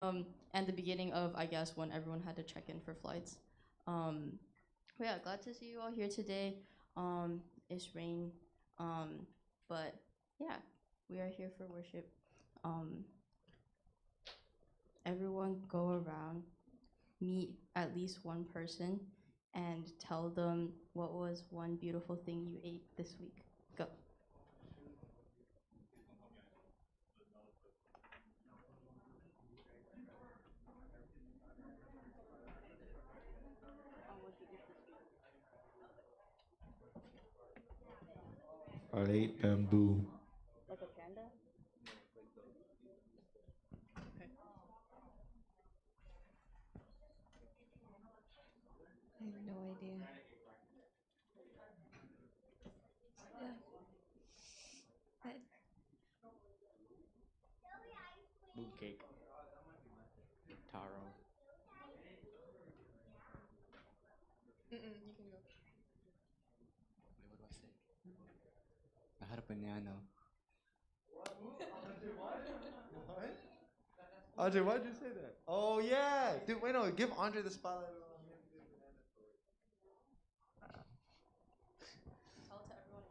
and the beginning of, I guess, when everyone had to check in for flights. Um, but yeah, glad to see you all here today. It's rain, um, but yeah, we are here for worship. Um, Everyone go around, meet at least one person, and tell them what was one beautiful thing you ate this week. Go. I ate bamboo. Like a panda? I have no idea. Yeah. But Mooncake, taro. you can go. Wait, what do I say? I had a banana. Andre, why'd you say that? Oh yeah, dude. Wait, no, give Andre the spotlight. Tell to everyone.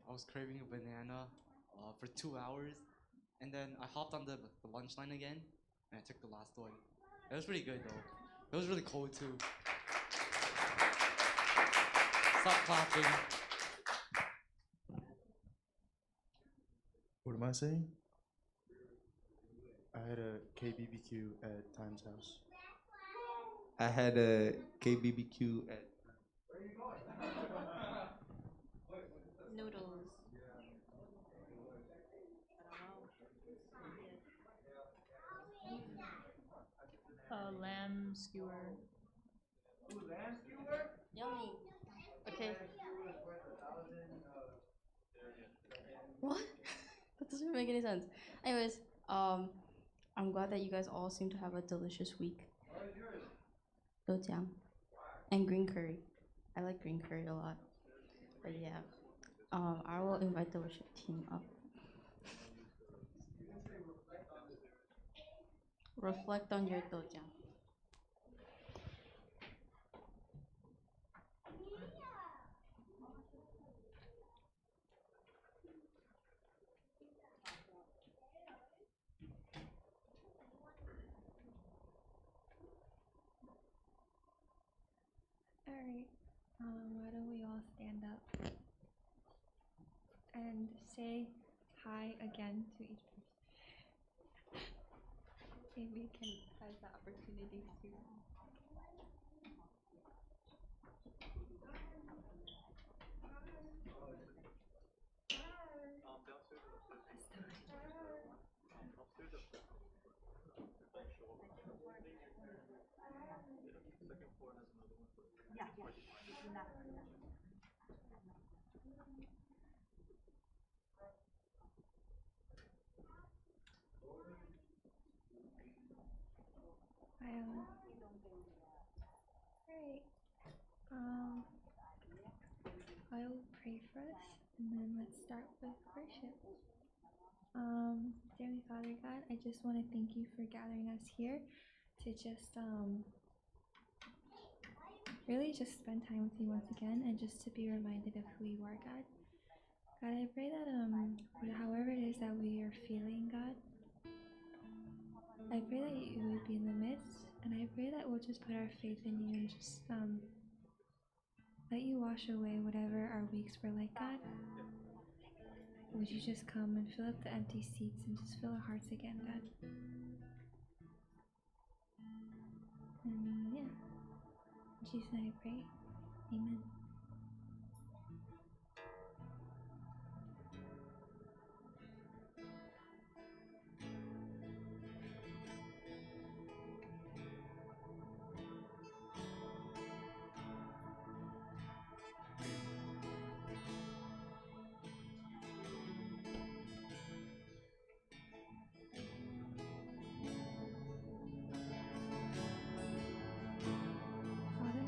I was craving a banana for 2 hours, and then I hopped on the lunch line again, and I took the last one. It was pretty good though. It was really cold too. Stop clapping. What am I saying? I had a KBBQ at Time's house. I had a KBBQ at. Noodles. Lamb skewer. Yummy. Okay. What? That doesn't make any sense. Anyways, I'm glad that you guys all seem to have a delicious week. Dojiang. And green curry. I like green curry a lot. But yeah. I will invite the worship team up. Reflect on your dojiang. Alright. Why don't we all stand up and say hi again to each person? Amy can has the opportunity to. Alright. I will pray for us and then let's start with worship. Dearly Father God, I just want to thank you for gathering us here to just really just spend time with you once again and just to be reminded of who you are, God. God, I pray that however it is that we are feeling, God, I pray that you would be in the midst, and I pray that we'll just put our faith in you and just let you wash away whatever our weeks were like, God. Would you just come and fill up the empty seats and just fill our hearts again, God? And yeah, in Jesus' name I pray. Amen. Father,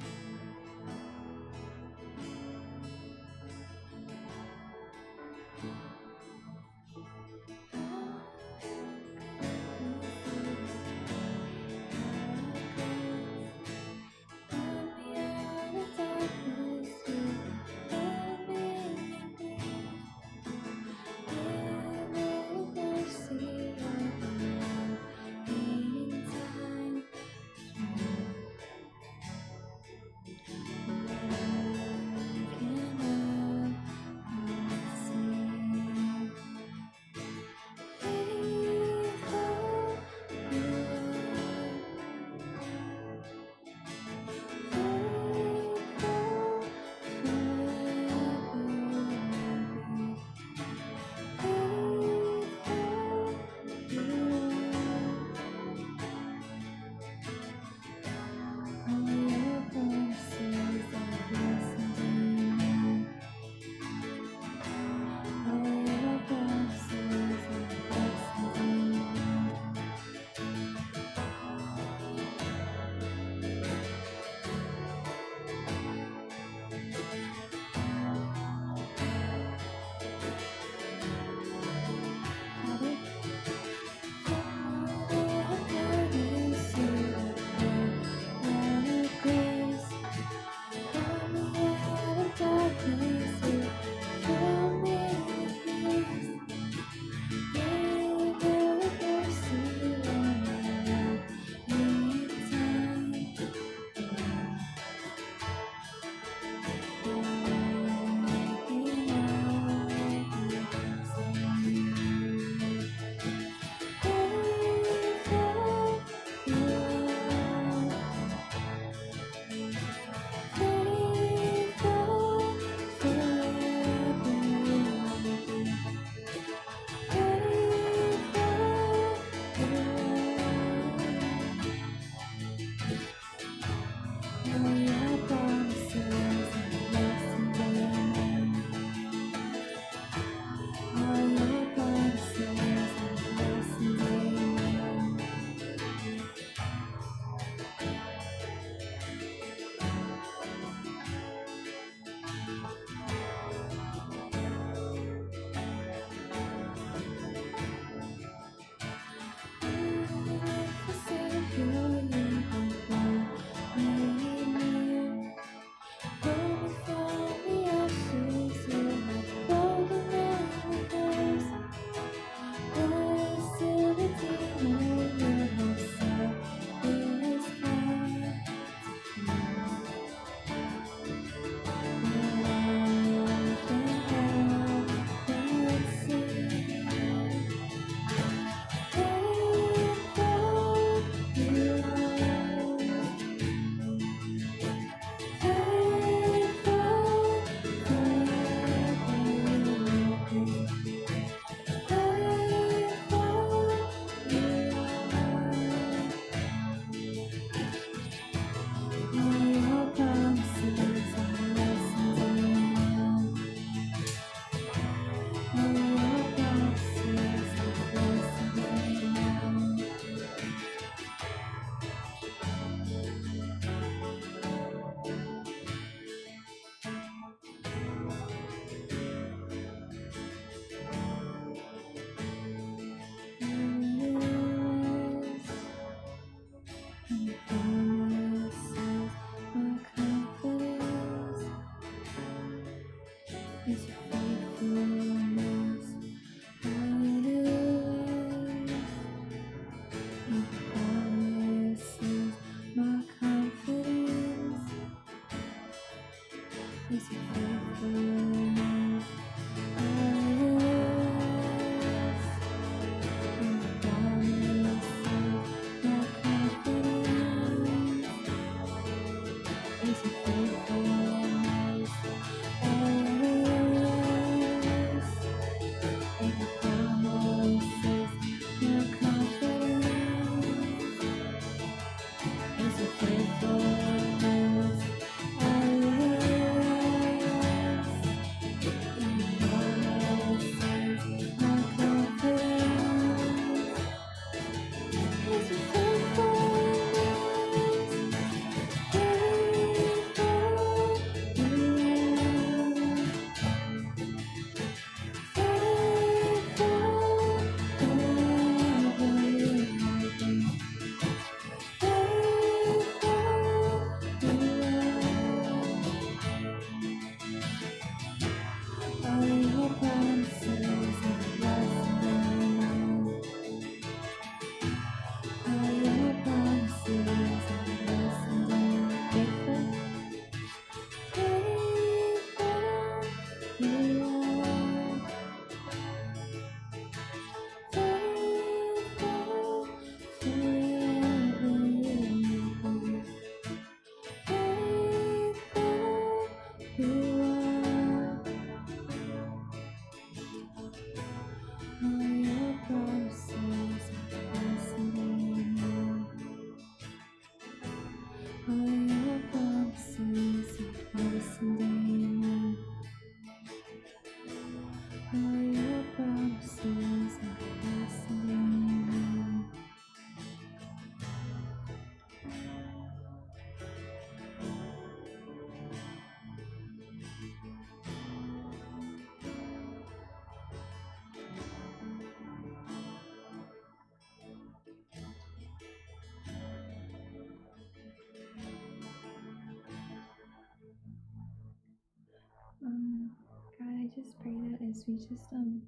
just pray that as we just stand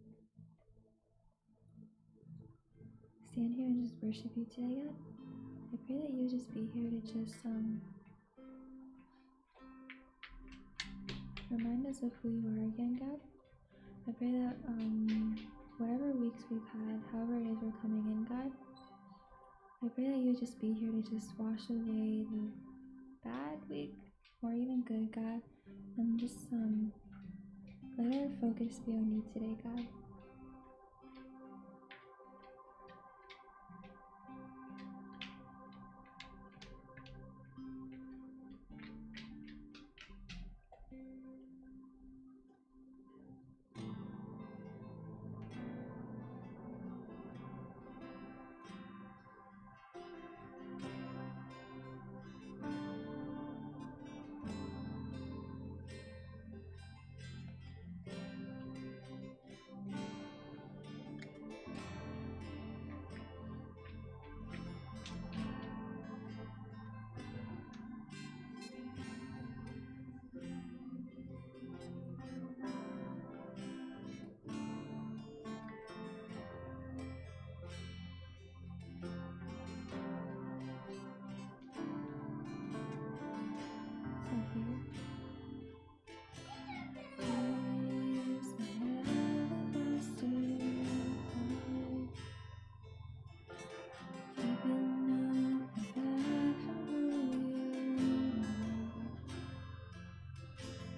here and just worship you today, God. I pray that you just be here to just remind us of who you are again, God. I pray that whatever weeks we've had, however it is we're coming in, God, I pray that you just be here to just wash away the bad week or even good, God, and just let our focus be on you today, God. So here. Here's my alabaster heart, keeping nothing back from who you are.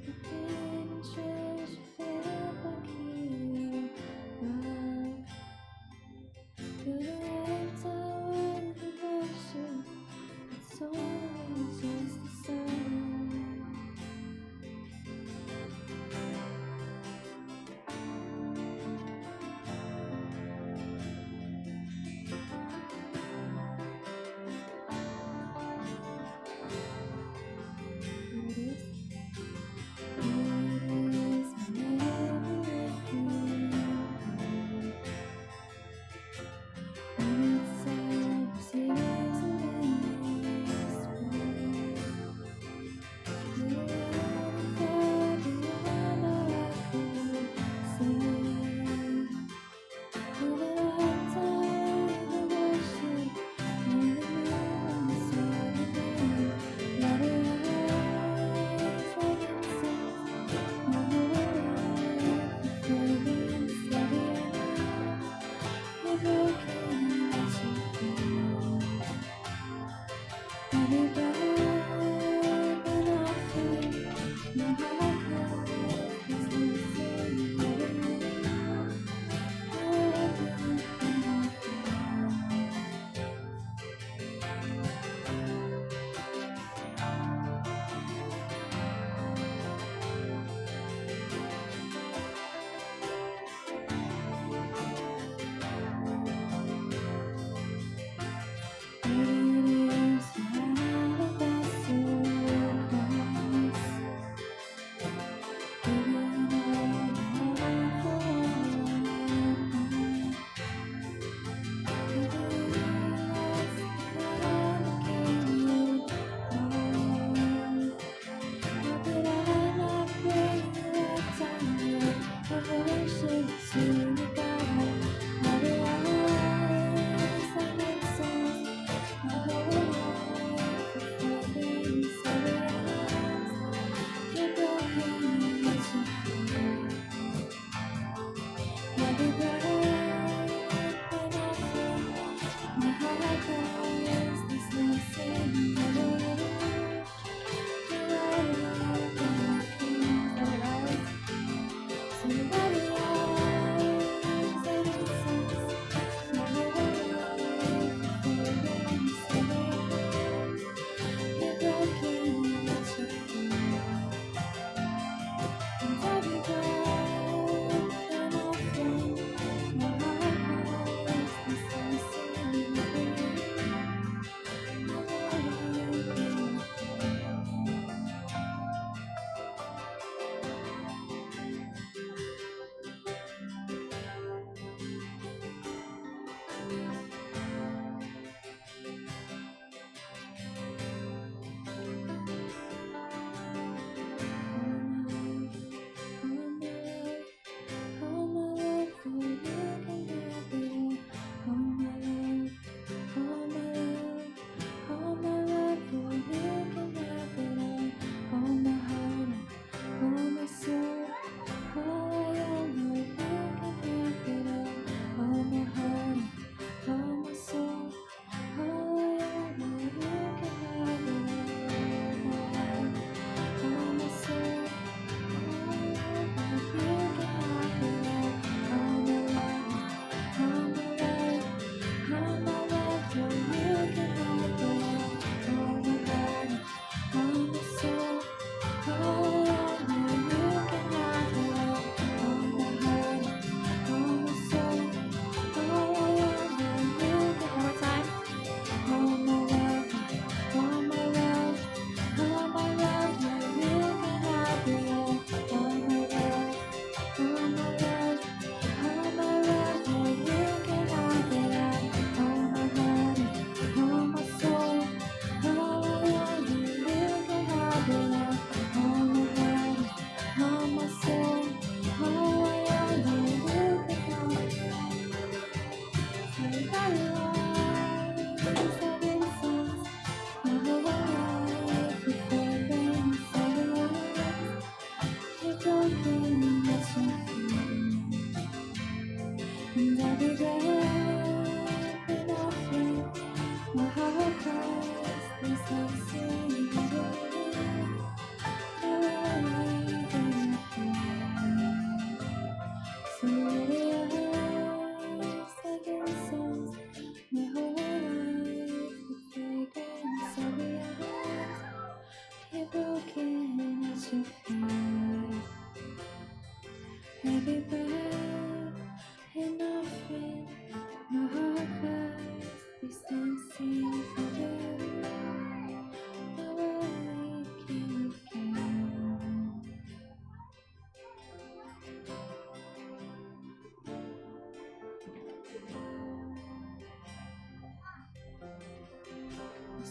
A hidden treasure filled like your love. You're the lifetime worth of worship. It's only just the start. Here it is. It is my everything. And it's all tears and endless pain. You're far beyond all I could say. You're the lifetime of worship, and the moon's all the way. Let it rise like incense, never alive for fragrance. Let it be broken as you fall. Let it burn an offering. My heart covers is losing. Let it rain, let it burn. It is your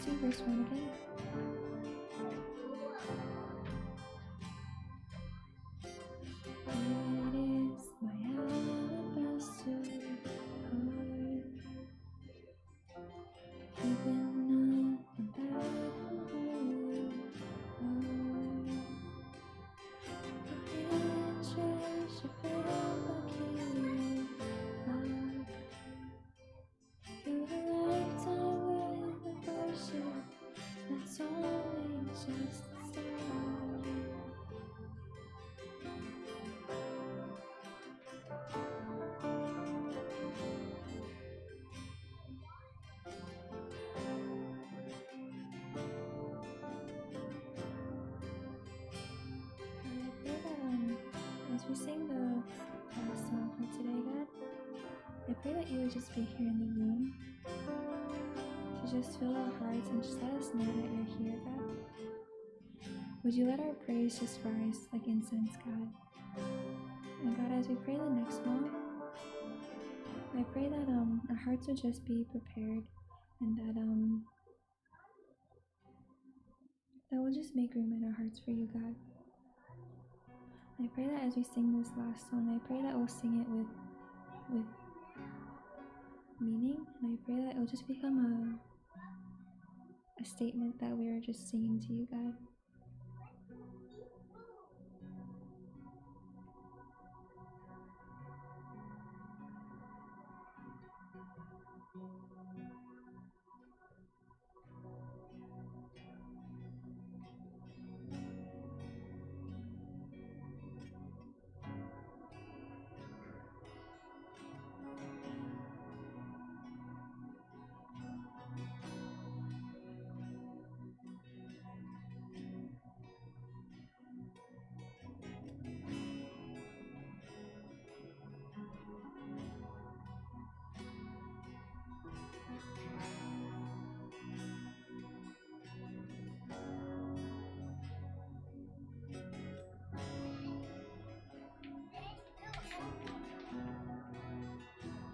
Let's do verse 1 again. It is my alabaster heart, keeping nothing back from you, Lord. Hidden treasure filled like you are. You're a lifetime worth of worship. That's only just the start. I pray that as we sing the last song for today, God, I pray that you would just be here in the room to just fill our hearts and just let us know that you're here, God. Would you let our praise just rise like incense, God? And God, as we pray the next song, I pray that our hearts would just be prepared and that we'll just make room in our hearts for you, God. I pray that as we sing this last song, I pray that we'll sing it with meaning, and I pray that it will just become a statement that we are just singing to you, God.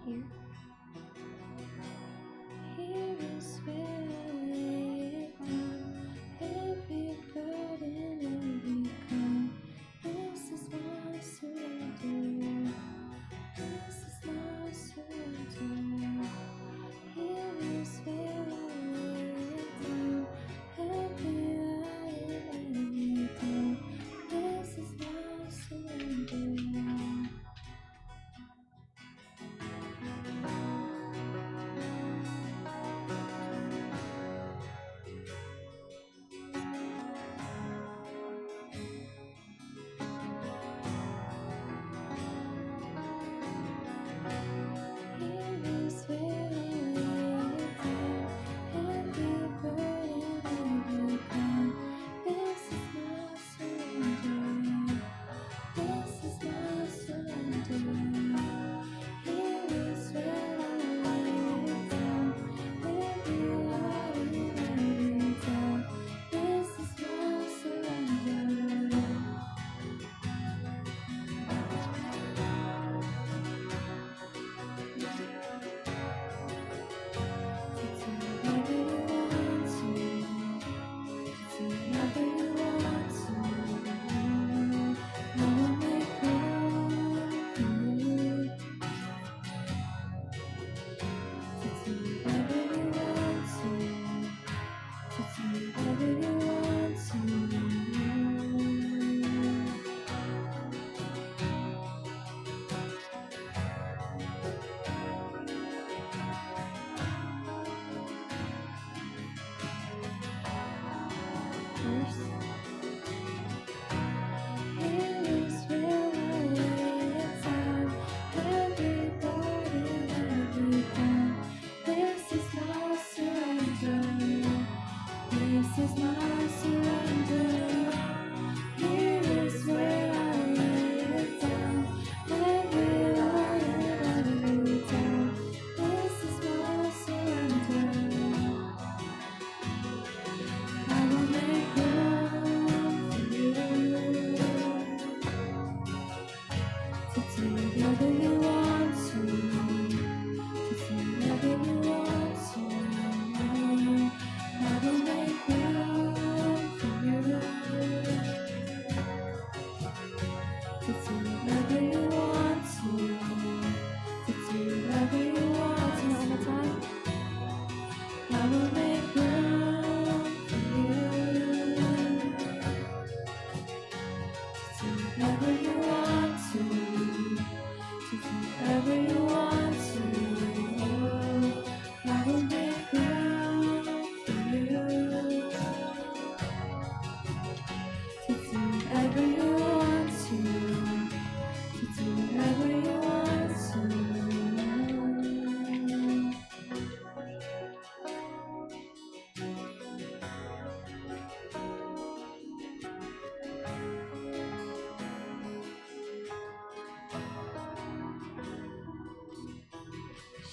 Here. Here is where I lay it down, every burden, every crown. This is my surrender. This is my surrender. Here is where I lay it down, every lie and every doubt. This is my surrender. Here is where I lay it down, every burden, every crown. This is my surrender. This is my surrender. Here is where I lay it down, every lie and every doubt. This is my surrender. Whatever you want to, whatever you want to, I will make room for you. To do whatever you want to do whatever you want to. First, here is where I lay it down, every burden, every crown. This is my surrender. This is my surrender. Here is where I lay it down, every lie and every doubt. This is my surrender. I will make room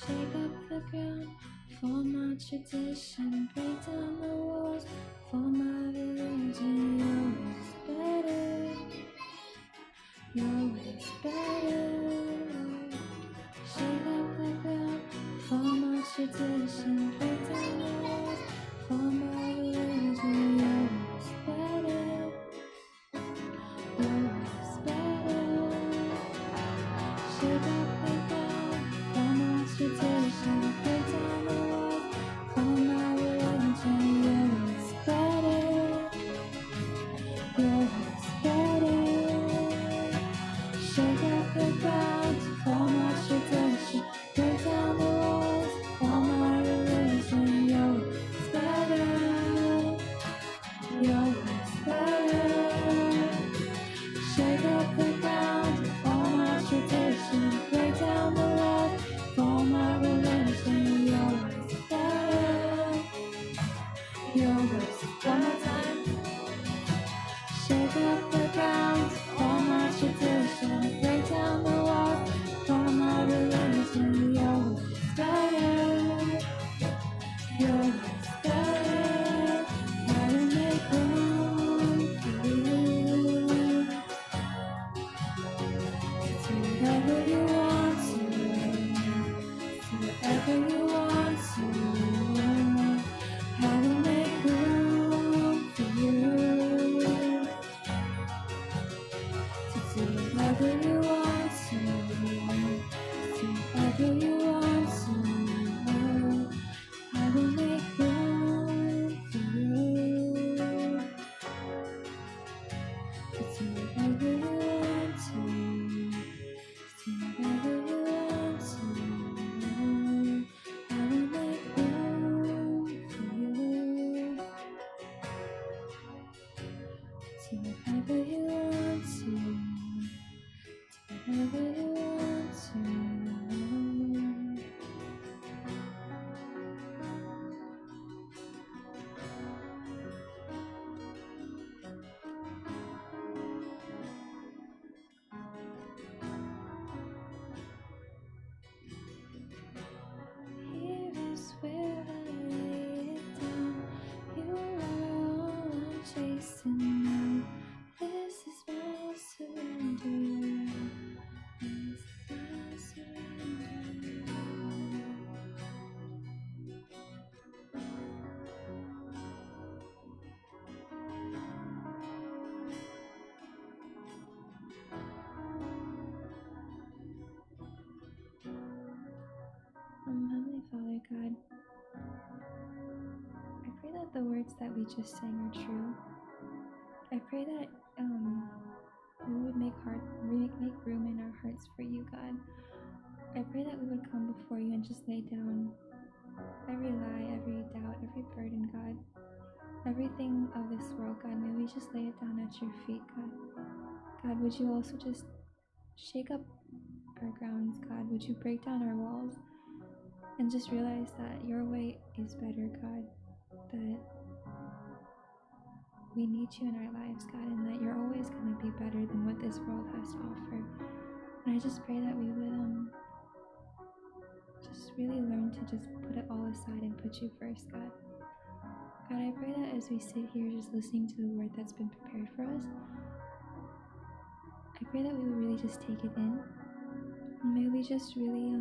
Shake up the ground for my tradition. Break down the walls for my religion. You're always better. You're always better. Shake up the ground for my tradition. Break down the walls for my religion. You're always better. You're always better. Shake up the ground for my tradition. Break down the walls for my religion. You're always better. You're always better. Shake up the ground for my tradition. Break down the walls for my religion. You're always better. You're always better. Shake up the ground for my tradition. Break down the walls for my religion. You're always better. You're always one more time. Shake up the ground for my tradition. Break down the walls for my religion. You're always better. You're always better. I will make room for you. Do whatever you want to. Do whatever you want to. I will make room for you. Do whatever you want to. Do whatever you want to. I will make room for you. Do whatever you want to. Do whatever you want to. I will make room for you. Do whatever you want to. Do whatever you want to. Here is where I lay it down. You are all I'm chasing now. This is my surrender. This is my surrender. Heavenly Father God, I pray that the words that we just sang are true. I pray that we would make room in our hearts for you, God. I pray that we would come before you and just lay down every lie, every doubt, every burden, God. Everything of this world, God, may we just lay it down at your feet, God. God, would you also just shake up our grounds, God? Would you break down our walls and just realize that your way is better, God? That we need you in our lives, God, and that you're always going to be better than what this world has to offer. And I just pray that we would just really learn to just put it all aside and put you first, God. God, I pray that as we sit here just listening to the word that's been prepared for us, I pray that we would really just take it in. And may we just really,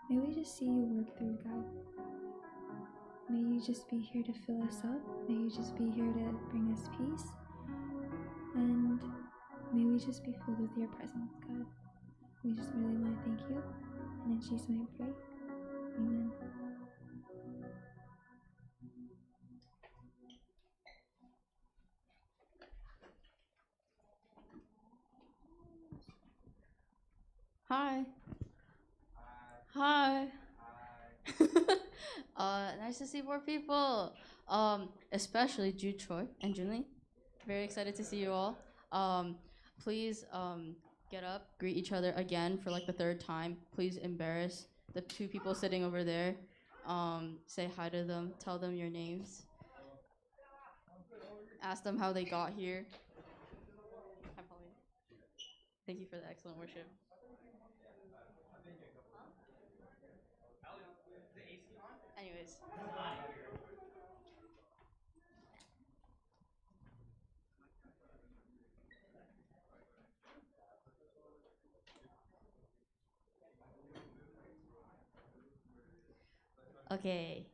may we just see you work through, God. May you just be here to fill us up. May you just be here to bring us peace. And may we just be filled with your presence, God. We just really want to thank you. And in Jesus' name I pray. Amen. Hi. Hi. Nice to see more people. Especially Jude Troy and Junli. Very excited to see you all. Please get up, greet each other again for like the third time. Please embarrass the two people sitting over there. Say hi to them, tell them your names. Ask them how they got here. Hi, Pauline. Thank you for the excellent worship. Anyways. Okay.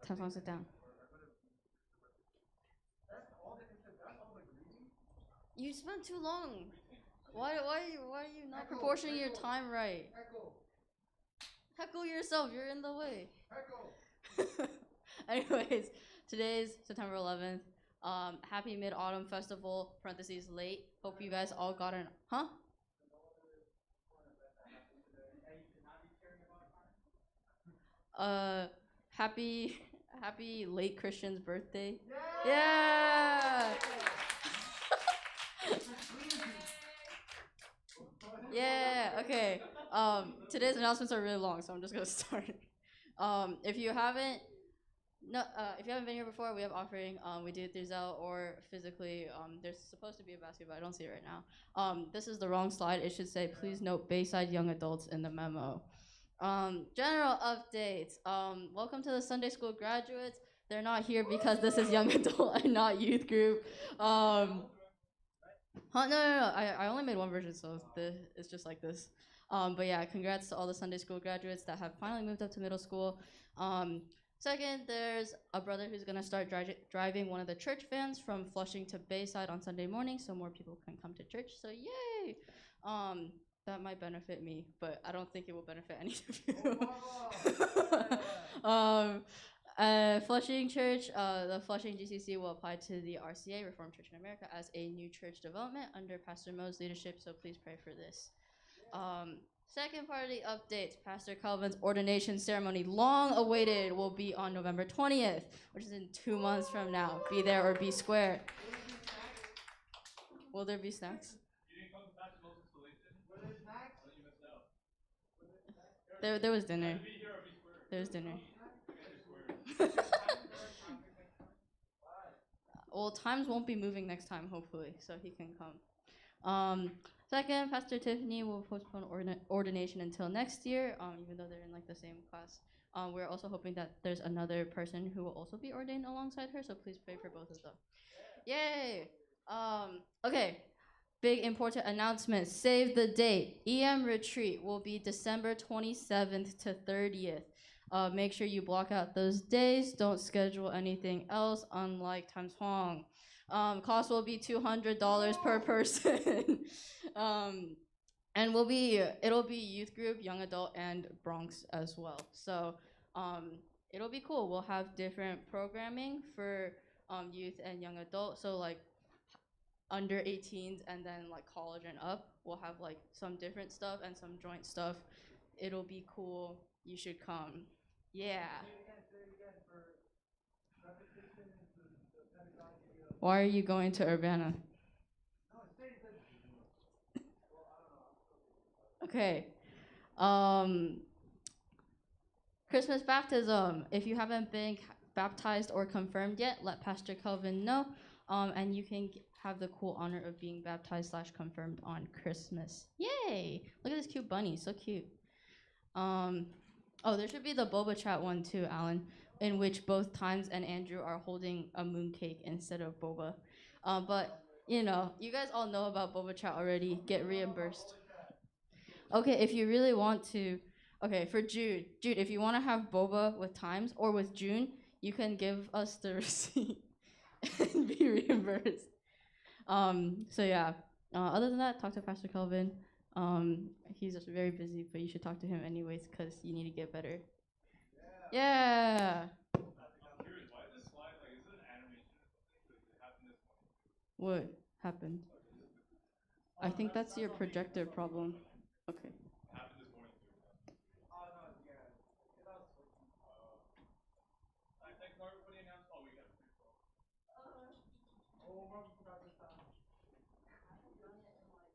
Time to sit down. You spent too long. Why are you not proportioning your time right? Heckle yourself. You're in the way. Anyways, today's September 11th. Happy Mid Autumn Festival. Parentheses late. Hope you guys all got an happy happy late Christian's birthday. Yeah. Yeah. Okay. Today's announcements are really long, so I'm just gonna start. If you haven't been here before, we have offering. We do it through Zelle or physically. There's supposed to be a basket, but I don't see it right now. This is the wrong slide. It should say, please note Bayside Young Adults in the memo. General updates. Welcome to the Sunday School graduates. They're not here because this is young adult and not youth group. No. I only made one version, so it's just like this. But yeah, congrats to all the Sunday School graduates that have finally moved up to middle school. Second, there's a brother who's gonna start driving one of the church vans from Flushing to Bayside on Sunday morning, so more people can come to church. So yay! That might benefit me, but I don't think it will benefit any of you. Flushing Church, the Flushing GCC will apply to the RCA, Reformed Church in America, as a new church development under Pastor Mo's leadership, so please pray for this. Second part of the updates, Pastor Calvin's ordination ceremony, long awaited, will be on November 20th, which is in 2 months from now. Be there or be square. Will there be snacks? There was dinner. There was dinner. Well, times won't be moving next time, hopefully, so he can come. Second, Pastor Tiffany will postpone ordination until next year, even though they're in like the same class. We're also hoping that there's another person who will also be ordained alongside her, so please pray for both of them. Yay! Okay, big important announcement. Save the date. EM retreat will be December 27th to 30th. Make sure you block out those days. Don't schedule anything else, unlike Times Huang. Cost will be $200 per person. And it'll be youth group, young adult, and Bronx as well. So it'll be cool. We'll have different programming for youth and young adult. So like under 18s and then like college and up, we'll have like some different stuff and some joint stuff. It'll be cool. You should come. Yeah. Why are you going to Urbana? Okay. Christmas baptism. If you haven't been baptized or confirmed yet, let Pastor Kelvin know. And you can have the cool honor of being baptized / confirmed on Christmas. Yay! Look at this cute bunny. So cute. Oh, there should be the boba chat one too, Alan, in which both Times and Andrew are holding a mooncake instead of boba. But, you know, you guys all know about boba chat already. Get reimbursed. Okay, if you really want to, okay, for Jude, if you want to have boba with Times or with June, you can give us the receipt and be reimbursed. So yeah, other than that, talk to Pastor Kelvin. He's just very busy, but you should talk to him anyways because you need to get better. Yeah. What happened? I think that's your projector problem. Okay.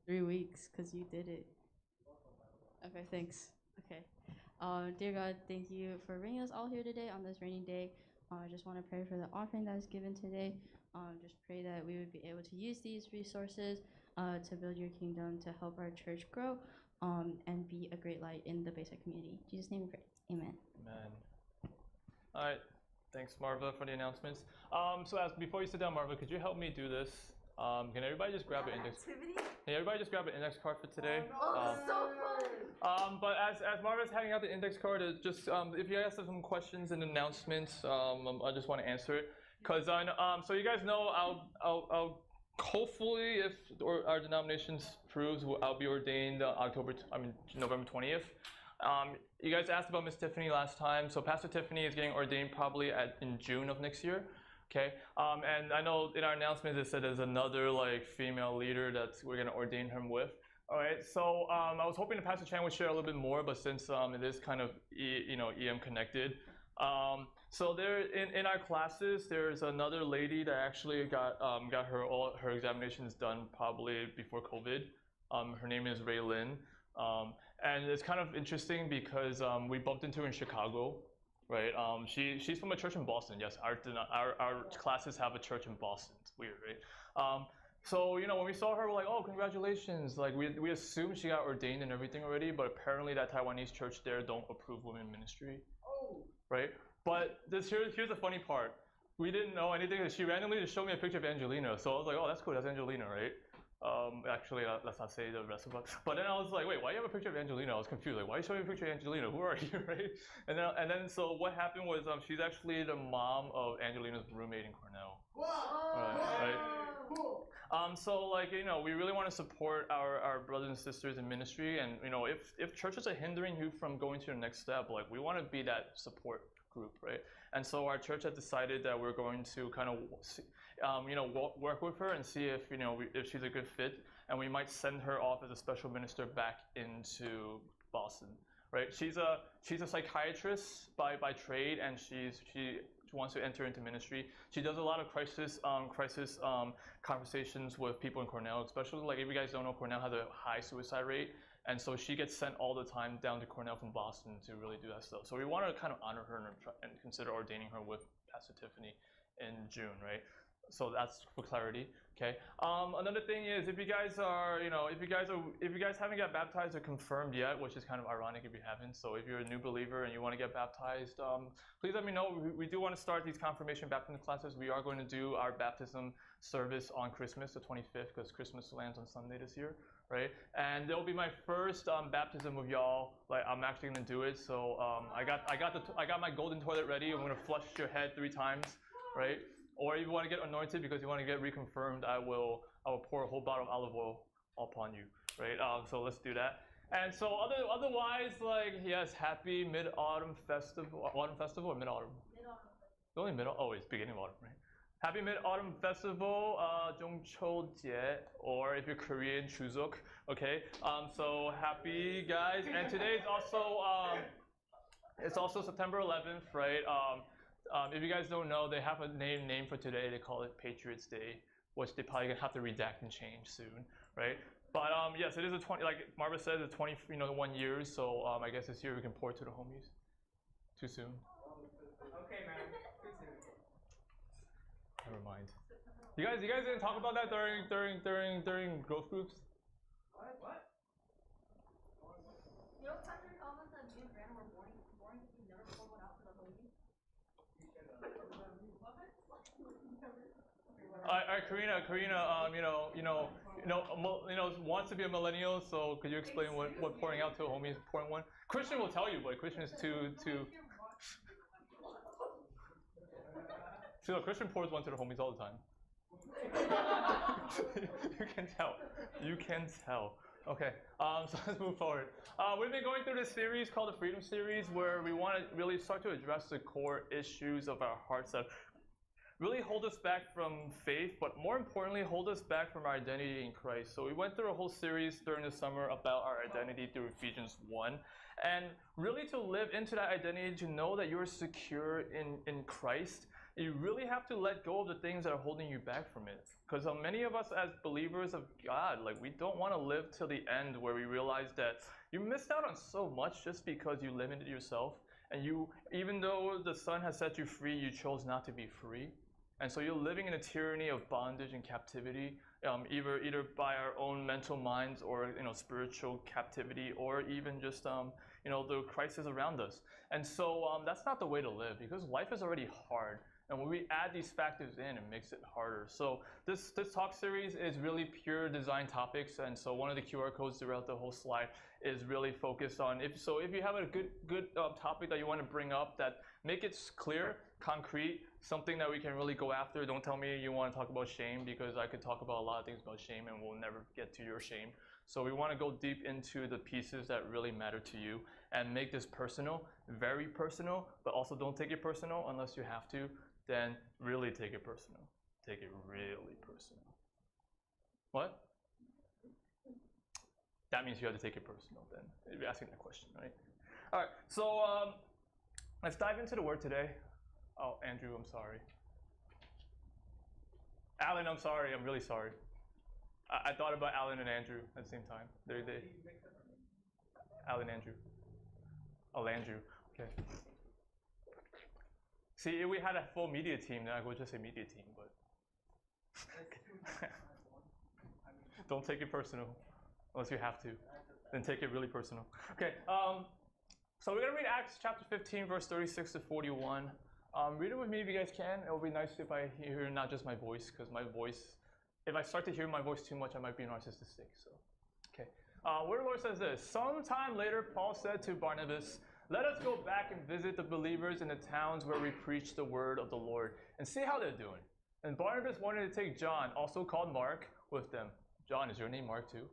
Three weeks, because you did it. Okay, thanks. Okay. Dear God, thank you for bringing us all here today on this rainy day. I just want to pray for the offering that is given today. Just pray that we would be able to use these resources to build your kingdom, to help our church grow, and be a great light in the basic community. In Jesus' name we pray. Amen. Amen. All right. Thanks, Marva, for the announcements. So before you sit down, Marva, could you help me do this? Can everybody just grab an index? Can everybody just grab an index card for today? So fun. But as Marva's handing out the index card, just if you guys have some questions and announcements, I just want to answer it. Cause so you guys know, I'll hopefully, if our denomination proves, I'll be ordained November 20th. You guys asked about Miss Tiffany last time, so Pastor Tiffany is getting ordained probably in June of next year. Okay, and I know in our announcement it said there's another female leader that we're gonna ordain him with. All right, so I was hoping that Pastor Chan would share a little bit more, but since it is kind of EM connected, so there in our classes there's another lady that actually got all her examinations done probably before COVID. Her name is Ray Lynn, and it's kind of interesting because we bumped into her in Chicago. Right, she's from a church in Boston. Yes, our classes have a church in Boston. It's weird, right? So when we saw her, we're like, oh, congratulations! Like we assumed she got ordained and everything already, but apparently that Taiwanese church there don't approve women ministry. Oh. Right, but here's the funny part. We didn't know anything. She randomly just showed me a picture of Angelina, so I was like, oh, that's cool. That's Angelina, right? Actually, let's not say the rest of us. But then I was like, wait, why do you have a picture of Angelina? I was confused. Like, why are you showing me a picture of Angelina? Who are you, right? And then so what happened was she's actually the mom of Angelina's roommate in Cornell. Whoa! Right? Cool. So we really want to support our brothers and sisters in ministry, and if churches are hindering you from going to your next step, we want to be that support group, right? And so our church has decided that we're going to kind of work with her and see if if she's a good fit, and we might send her off as a special minister back into Boston, right? She's a psychiatrist by trade, and she wants to enter into ministry. She does a lot of crisis conversations with people in Cornell, especially if you guys don't know, Cornell has a high suicide rate, and so she gets sent all the time down to Cornell from Boston to really do that stuff. So we want to kind of honor her and consider ordaining her with Pastor Tiffany in June, right? So that's for clarity, okay? Another thing is, if you guys haven't got baptized or confirmed yet, which is kind of ironic if you haven't. So if you're a new believer and you want to get baptized, please let me know. We do want to start these confirmation baptism classes. We are going to do our baptism service on Christmas, the 25th, because Christmas lands on Sunday this year, right? And it'll be my first baptism with y'all. I'm actually gonna do it. So I got my golden toilet ready. I'm gonna flush your head 3 times, right? Or if you want to get anointed because you want to get reconfirmed, I will pour a whole bottle of olive oil upon you, right? So let's do that. And so otherwise, yes, happy Mid-Autumn Festival. Autumn Festival or Mid-Autumn? Mid-Autumn. Only Mid-Autumn. Oh, it's beginning of autumn, right? Happy Mid-Autumn Festival, Jongcheol-jie, or if you're Korean, Chuseok. Okay. So happy, guys. And today is also it's also September 11th, right? If you guys don't know, they have a name for today. They call it Patriots Day, which they probably gonna have to redact and change soon, right? But yes, it is like Marva said, it's 21 years. So I guess this year we can pour it to the homies. Too soon. Okay, man. Too soon. Never mind. You guys didn't talk about that during growth groups? What? You know, Pastor Thomas and me and Brandon were boring if you never pulled one out for the homies. Alright, Karina, wants to be a millennial. So could you explain what pouring out to a homie is pouring one? Christian will tell you, but Christian is too. See, look, Christian pours one to the homies all the time. You can tell. Okay, so let's move forward. We've been going through this series called the Freedom Series, where we want to really start to address the core issues of our hearts that really hold us back from faith, but more importantly, hold us back from our identity in Christ. So we went through a whole series during the summer about our identity through Ephesians 1. And really to live into that identity, to know that you're secure in Christ, you really have to let go of the things that are holding you back from it. Because many of us as believers of God, we don't want to live till the end where we realize that you missed out on so much just because you limited yourself. And even though the Son has set you free, you chose not to be free. And so you're living in a tyranny of bondage and captivity, either by our own mental minds or spiritual captivity, or even just the crisis around us. And so that's not the way to live, because life is already hard. And when we add these factors in, it makes it harder. So this talk series is really pure design topics. And so one of the QR codes throughout the whole slide is really focused on, if you have a good topic that you want to bring up, that make it clear, concrete, something that we can really go after. Don't tell me you want to talk about shame, because I could talk about a lot of things about shame and we'll never get to your shame. So we want to go deep into the pieces that really matter to you and make this personal, very personal, but also don't take it personal unless you have to. Then really take it personal. Take it really personal. What? That means you have to take it personal then, if you're asking that question, right? All right, so let's dive into the word today. Oh, Andrew, I'm sorry. Alan, I'm sorry. I'm really sorry. I thought about Alan and Andrew at the same time. They Alan, Andrew. Oh, Andrew. Okay. See, if we had a full media team, then I would just say media team, but don't take it personal unless you have to. Then take it really personal. Okay, so we're going to read Acts chapter 15, verse 36 to 41. Read it with me if you guys can. It would be nice if I hear not just my voice, because my voice, if I start to hear my voice too much, I might be narcissistic. So, okay. Where the Lord says this: sometime later, Paul said to Barnabas, "Let us go back and visit the believers in the towns where we preach the word of the Lord and see how they're doing." And Barnabas wanted to take John, also called Mark, with them. John, is your name Mark too?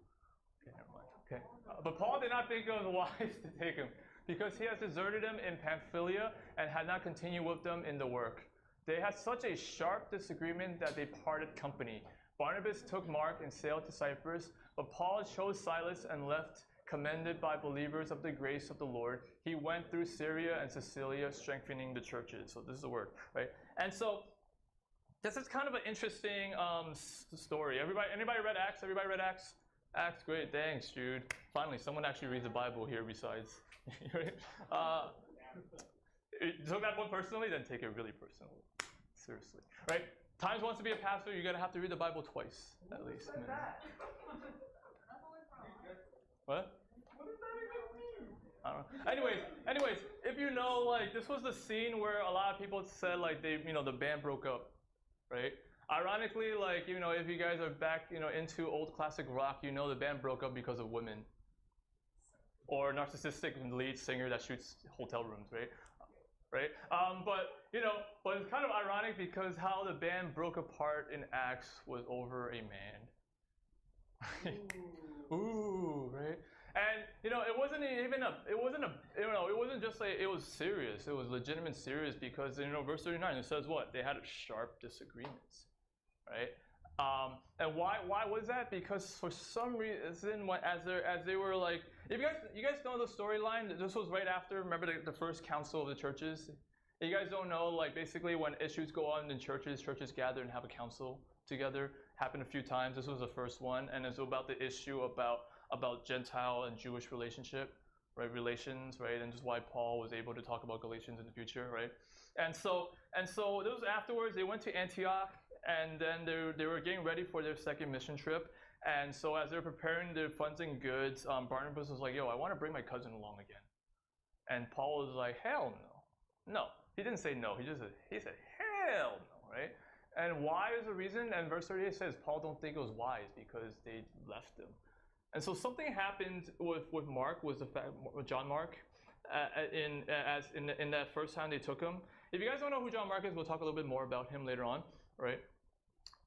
Okay, never mind. Okay. But Paul did not think it was wise to take him, because he has deserted them in Pamphylia and had not continued with them in the work. They had such a sharp disagreement that they parted company. Barnabas took Mark and sailed to Cyprus, but Paul chose Silas and left, commended by believers of the grace of the Lord. He went through Syria and Cilicia, strengthening the churches. So this is the word, right? And so this is kind of an interesting story. Anybody read Acts? Everybody read Acts? Acts, great, thanks, Jude. Finally, someone actually reads the Bible here besides. Took that one personally, then take it really personally. Seriously, right? Times wants to be a pastor, you're gonna have to read the Bible twice, at least. What? I don't know. Anyways, if you know, like, this was the scene where a lot of people said, like, the band broke up, right? Ironically, like, if you guys are back, into old classic rock, the band broke up because of women. Or narcissistic lead singer that shoots hotel rooms, right? Right? But it's kind of ironic because how the band broke apart in Acts was over a man. Ooh, right? And it wasn't just like, it was serious. It was legitimate serious because verse 39 it says what? They had sharp disagreements, right? And why was that? Because for some reason, as they were like, if you guys know the storyline, this was right after, remember the first council of the churches. If you guys don't know, like, basically when issues go on in churches gather and have a council together. Happened a few times. This was the first one, and it's about the issue about Gentile and Jewish relationship, right? Relations, right? And just why Paul was able to talk about Galatians in the future, right? And so this was afterwards. They went to Antioch, and then they were getting ready for their second mission trip. And so as they're preparing their funds and goods, Barnabas was like, "Yo, I want to bring my cousin along again." And Paul was like, "Hell no." No, he didn't say no. He said, "Hell no," right? And why is the reason? And verse 38 says, Paul don't think it was wise because they left him. And so something happened with Mark, with John Mark, in that first time they took him. If you guys don't know who John Mark is, we'll talk a little bit more about him later on, right?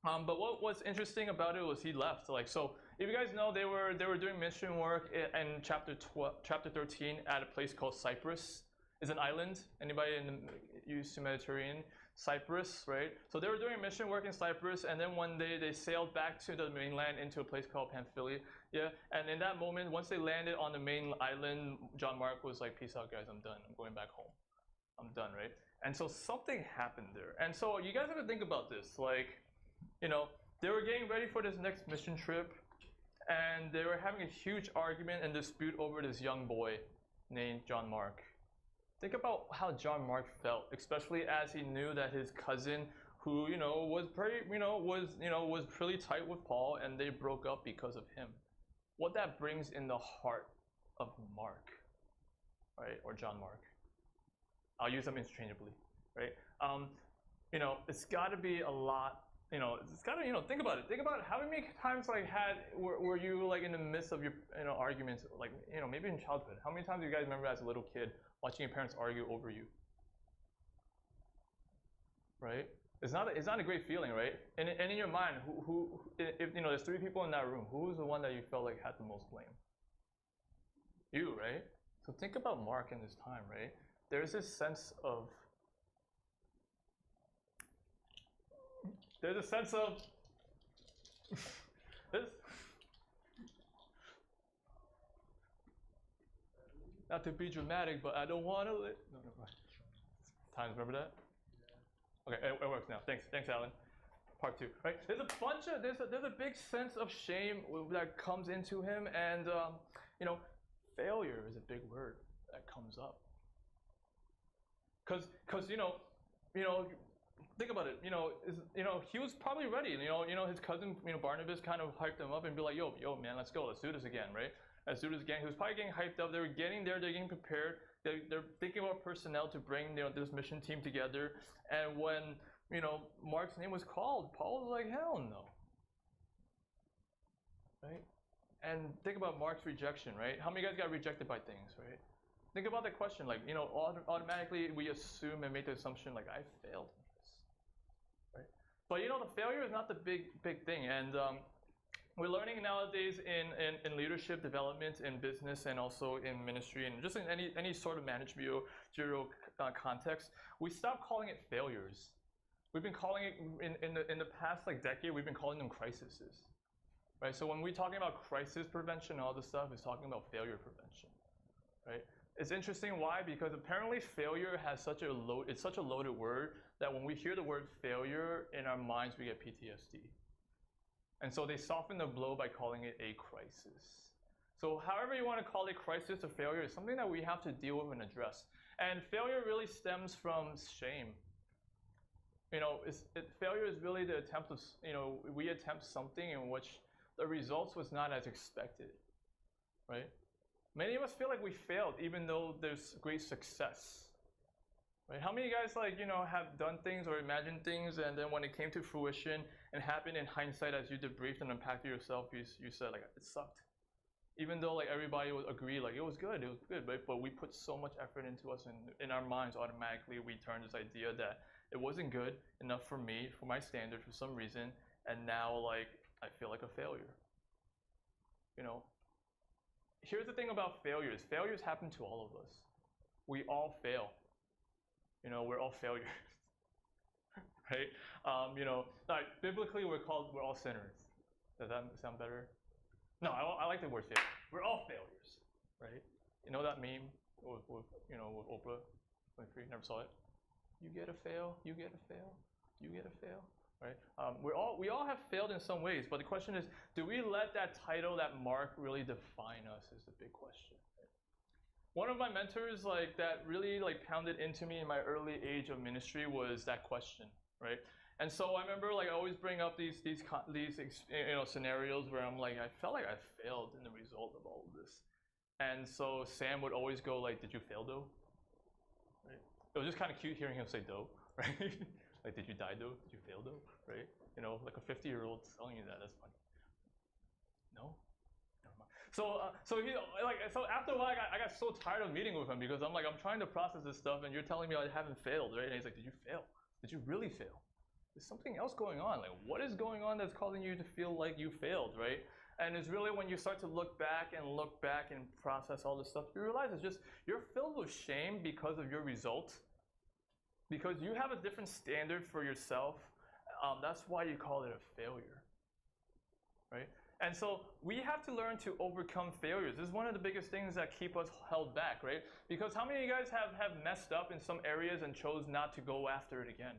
But what's interesting about it was he left. Like, so if you guys know, they were doing mission work in chapter 13 at a place called Cyprus. It's an island. Anybody used to Mediterranean? Cyprus, right? So they were doing mission work in Cyprus, and then one day they sailed back to the mainland into a place called Pamphylia. Yeah, and in that moment, once they landed on the main island, John Mark was like, "Peace out, guys. I'm done. I'm going back home. I'm done," right? And so something happened there. And so you guys have to think about this. Like, they were getting ready for this next mission trip, and they were having a huge argument and dispute over this young boy named John Mark. Think about how John Mark felt, especially as he knew that his cousin, who was pretty tight with Paul, and they broke up because of him. What that brings in the heart of Mark. right? Or John Mark. I'll use them interchangeably, right? It's got to be a lot. It's got to, think about it. Think about how many times were you like in the midst of your arguments, like maybe in childhood. How many times do you guys remember as a little kid watching your parents argue over you? Right? It's not a great feeling, right? And in your mind, who if there's 3 people in that room, who's the one that you felt like had the most blame? You, right? So think about Mark in this time, right? There's this sense of this, not to be dramatic, but I don't want to live. No, Times, remember that? Okay, it works now. Thanks, Alan. Part 2, right? There's a big sense of shame that comes into him, and failure is a big word that comes up. Cause think about it. He was probably ready. His cousin, Barnabas, kind of hyped him up and be like, yo, man, let's go, let's do this again, right? Let's do this again. He was probably getting hyped up. They were getting there. They're getting prepared. They're thinking about personnel to bring this mission team together. And when Mark's name was called, Paul was like, hell no, right? And think about Mark's rejection, right? How many of you guys got rejected by things, right? Think about that question, like, automatically we assume and make the assumption like, I failed in this, right? But the failure is not the big thing, and we're learning nowadays in leadership development, in business, and also in ministry, and just in any sort of managerial context, we stop calling it failures. We've been calling it in the past decade. We've been calling them crises, right? So when we're talking about crisis prevention, all this stuff is talking about failure prevention, right? It's interesting why, because apparently failure has such a loaded word that when we hear the word failure in our minds, we get PTSD. And so they soften the blow by calling it a crisis. So however you want to call it, crisis or failure, is something that we have to deal with and address. And failure really stems from shame. Failure is really the attempt of, we attempt something in which the results was not as expected, right? Many of us feel like we failed even though there's great success, right? How many of you guys have done things or imagined things, and then when it came to fruition and happened in hindsight, as you debriefed and unpacked it yourself, you said like, it sucked. Even though everybody would agree like it was good, right? But we put so much effort into us, and in our minds automatically we turn this idea that it wasn't good enough for me, for my standard, for some reason, and now I feel like a failure. Here's the thing about failures. Failures happen to all of us. We all fail. We're all failures, right? Biblically we're all sinners. Does that sound better? No, I like the word failure. We're all failures, right? You know that meme with Oprah Winfrey? Never saw it. You get a fail, you get a fail, you get a fail, right? We all have failed in some ways, but the question is, do we let that title, that mark, really define us? Is the big question. Right? One of my mentors that really pounded into me in my early age of ministry was that question, right? And so I remember I always bring up these scenarios where I'm like, I felt like I failed in the result of all of this. And so Sam would always go did you fail though? Right? It was just kind of cute hearing him say though, right? Did you die though? Did you fail though? Right? A 50-year-old telling you that, that's funny. No? Never mind. So after a while I got so tired of meeting with him, because I'm trying to process this stuff and you're telling me I haven't failed, right? And he's like, did you fail? Did you really fail? There's something else going on. What is going on that's causing you to feel like you failed, right? And it's really when you start to look back and process all this stuff, you realize it's just, you're filled with shame because of your result. Because you have a different standard for yourself. That's why you call it a failure, right? And so we have to learn to overcome failures. This is one of the biggest things that keep us held back, right? Because how many of you guys have messed up in some areas and chose not to go after it again?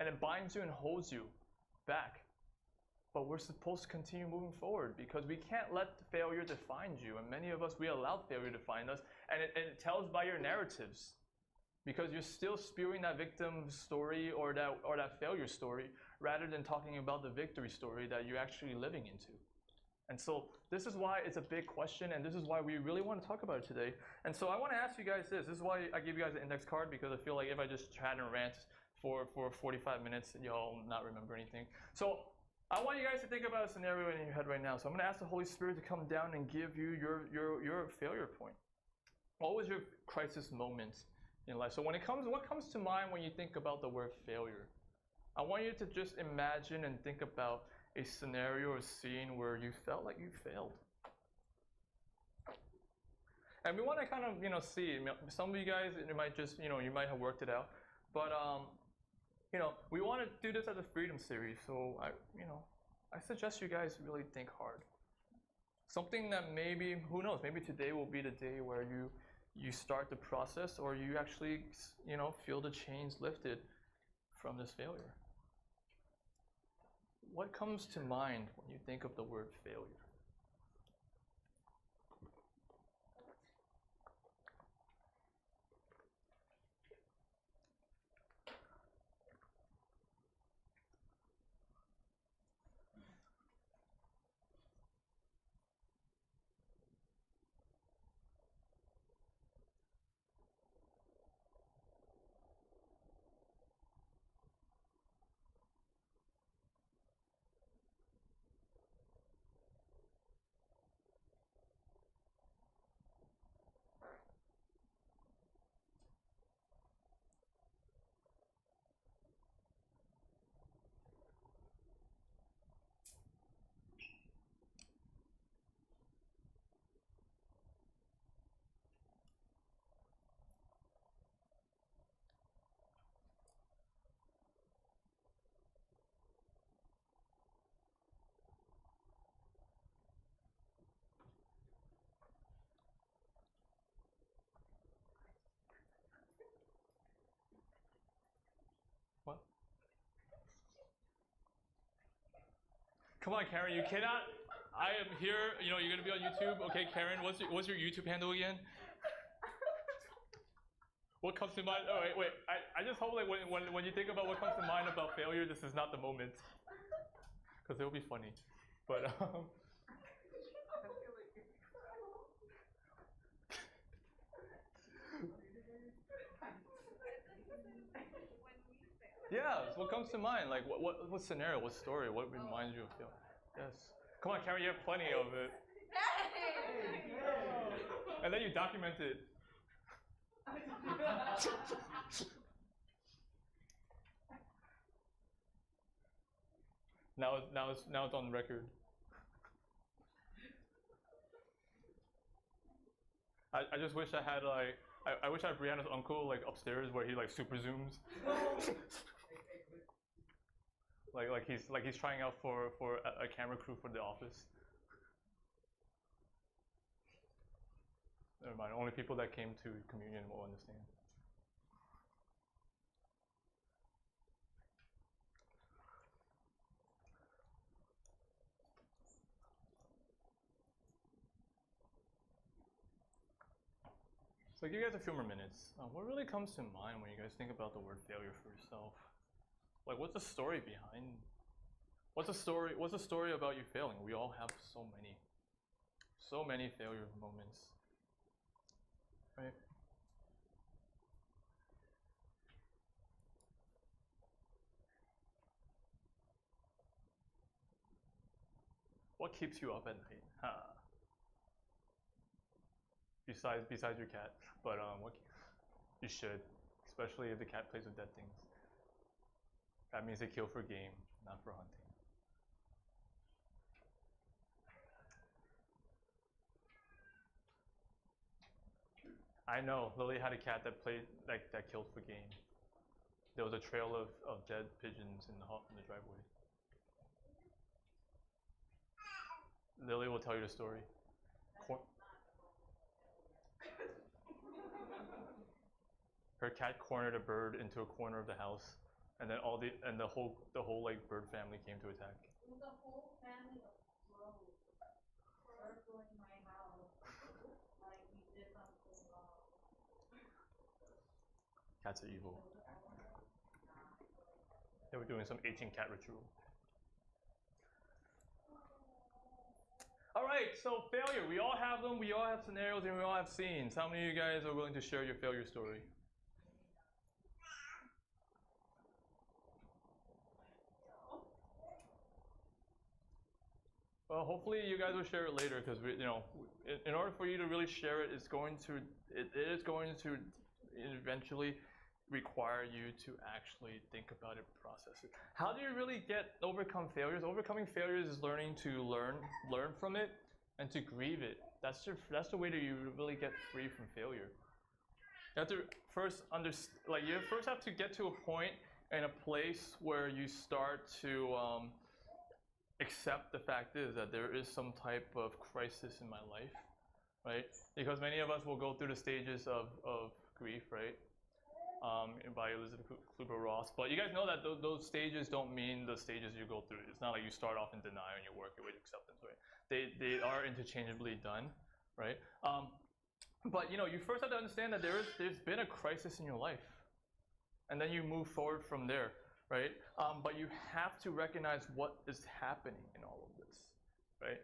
And it binds you and holds you back. But we're supposed to continue moving forward, because we can't let failure define you. And many of us, we allowed failure to define us. And it tells by your narratives. Because you're still spewing that victim story or that failure story, rather than talking about the victory story that you're actually living into. And so this is why it's a big question, and this is why we really want to talk about it today. And so I want to ask you guys this. This is why I gave you guys an index card, because I feel like if I just chat and rant for 45 minutes, y'all will not remember anything. So I want you guys to think about a scenario in your head right now. So I'm going to ask the Holy Spirit to come down and give you your failure point. What was your crisis moment in life? So what comes to mind when you think about the word failure? I want you to just imagine and think about a scenario or scene where you felt like you failed. And we want to kind of, see, some of you guys, it might just, you might have worked it out. But, we want to do this as a freedom series. So, I suggest you guys really think hard. Something that maybe, who knows, maybe today will be the day where you start the process, or you actually, feel the chains lifted from this failure. What comes to mind when you think of the word failure? What? Come on, Karen, you cannot. I am here. You're gonna be on YouTube. Okay, Karen, what's your YouTube handle again? What comes to mind? Oh, wait. I just hope like when you think about what comes to mind about failure, this is not the moment, because it will be funny. But yeah, so what comes to mind? Like what scenario, what story, what reminds you of failure? Yes. Come on, Karen, you have plenty of it. And then you document it. Now it's on record. I just wish I had like I wish I had Brianna's uncle like upstairs where he like super zooms. like he's trying out for a camera crew for The Office. Never mind. Only people that came to communion will understand. So give you guys a few more minutes. What really comes to mind when you guys think about the word failure for yourself? Like, what's the story behind? What's the story about you failing? We all have so many failure moments, right? What keeps you up at night? Besides your cat, but what you should, especially if the cat plays with dead things. That means they kill for game, not for hunting. I know Lily had a cat that killed for game. There was a trail of dead pigeons in the driveway. Lily will tell you the story. Her cat cornered a bird into a corner of the house, and then the whole like bird family came to attack. The whole family of crows circling my house like we did something wrong. Cats are evil. They were doing some 18 cat ritual. right, so failure. We all have them, we all have scenarios, and we all have scenes. How many of you guys are willing to share your failure story? Well, hopefully you guys will share it later, because in order for you to really share it, it is going to eventually require you to actually think about it, process it. How do you really overcome failures? Overcoming failures is learning to learn from it and to grieve it. That's the way that you really get free from failure. You have to first you first have to get to a point and a place where you start to accept the fact is that there is some type of crisis in my life, right? Because many of us will go through the stages of grief, right? By Elizabeth Kubler-Ross. But you guys know that those stages don't mean the stages you go through. It's not like you start off in denial and you work your way to acceptance, right? They are interchangeably done, right? But you first have to understand that there's been a crisis in your life, and then you move forward from there, right? But you have to recognize what is happening in all of this, right?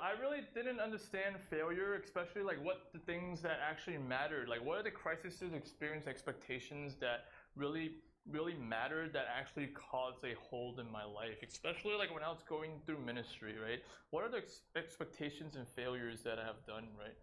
I really didn't understand failure, especially like what the things that actually mattered. Like, what are the crises, experience, expectations that really mattered, that actually caused a hold in my life, especially like when I was going through ministry, right? What are the expectations and failures that I have done, right?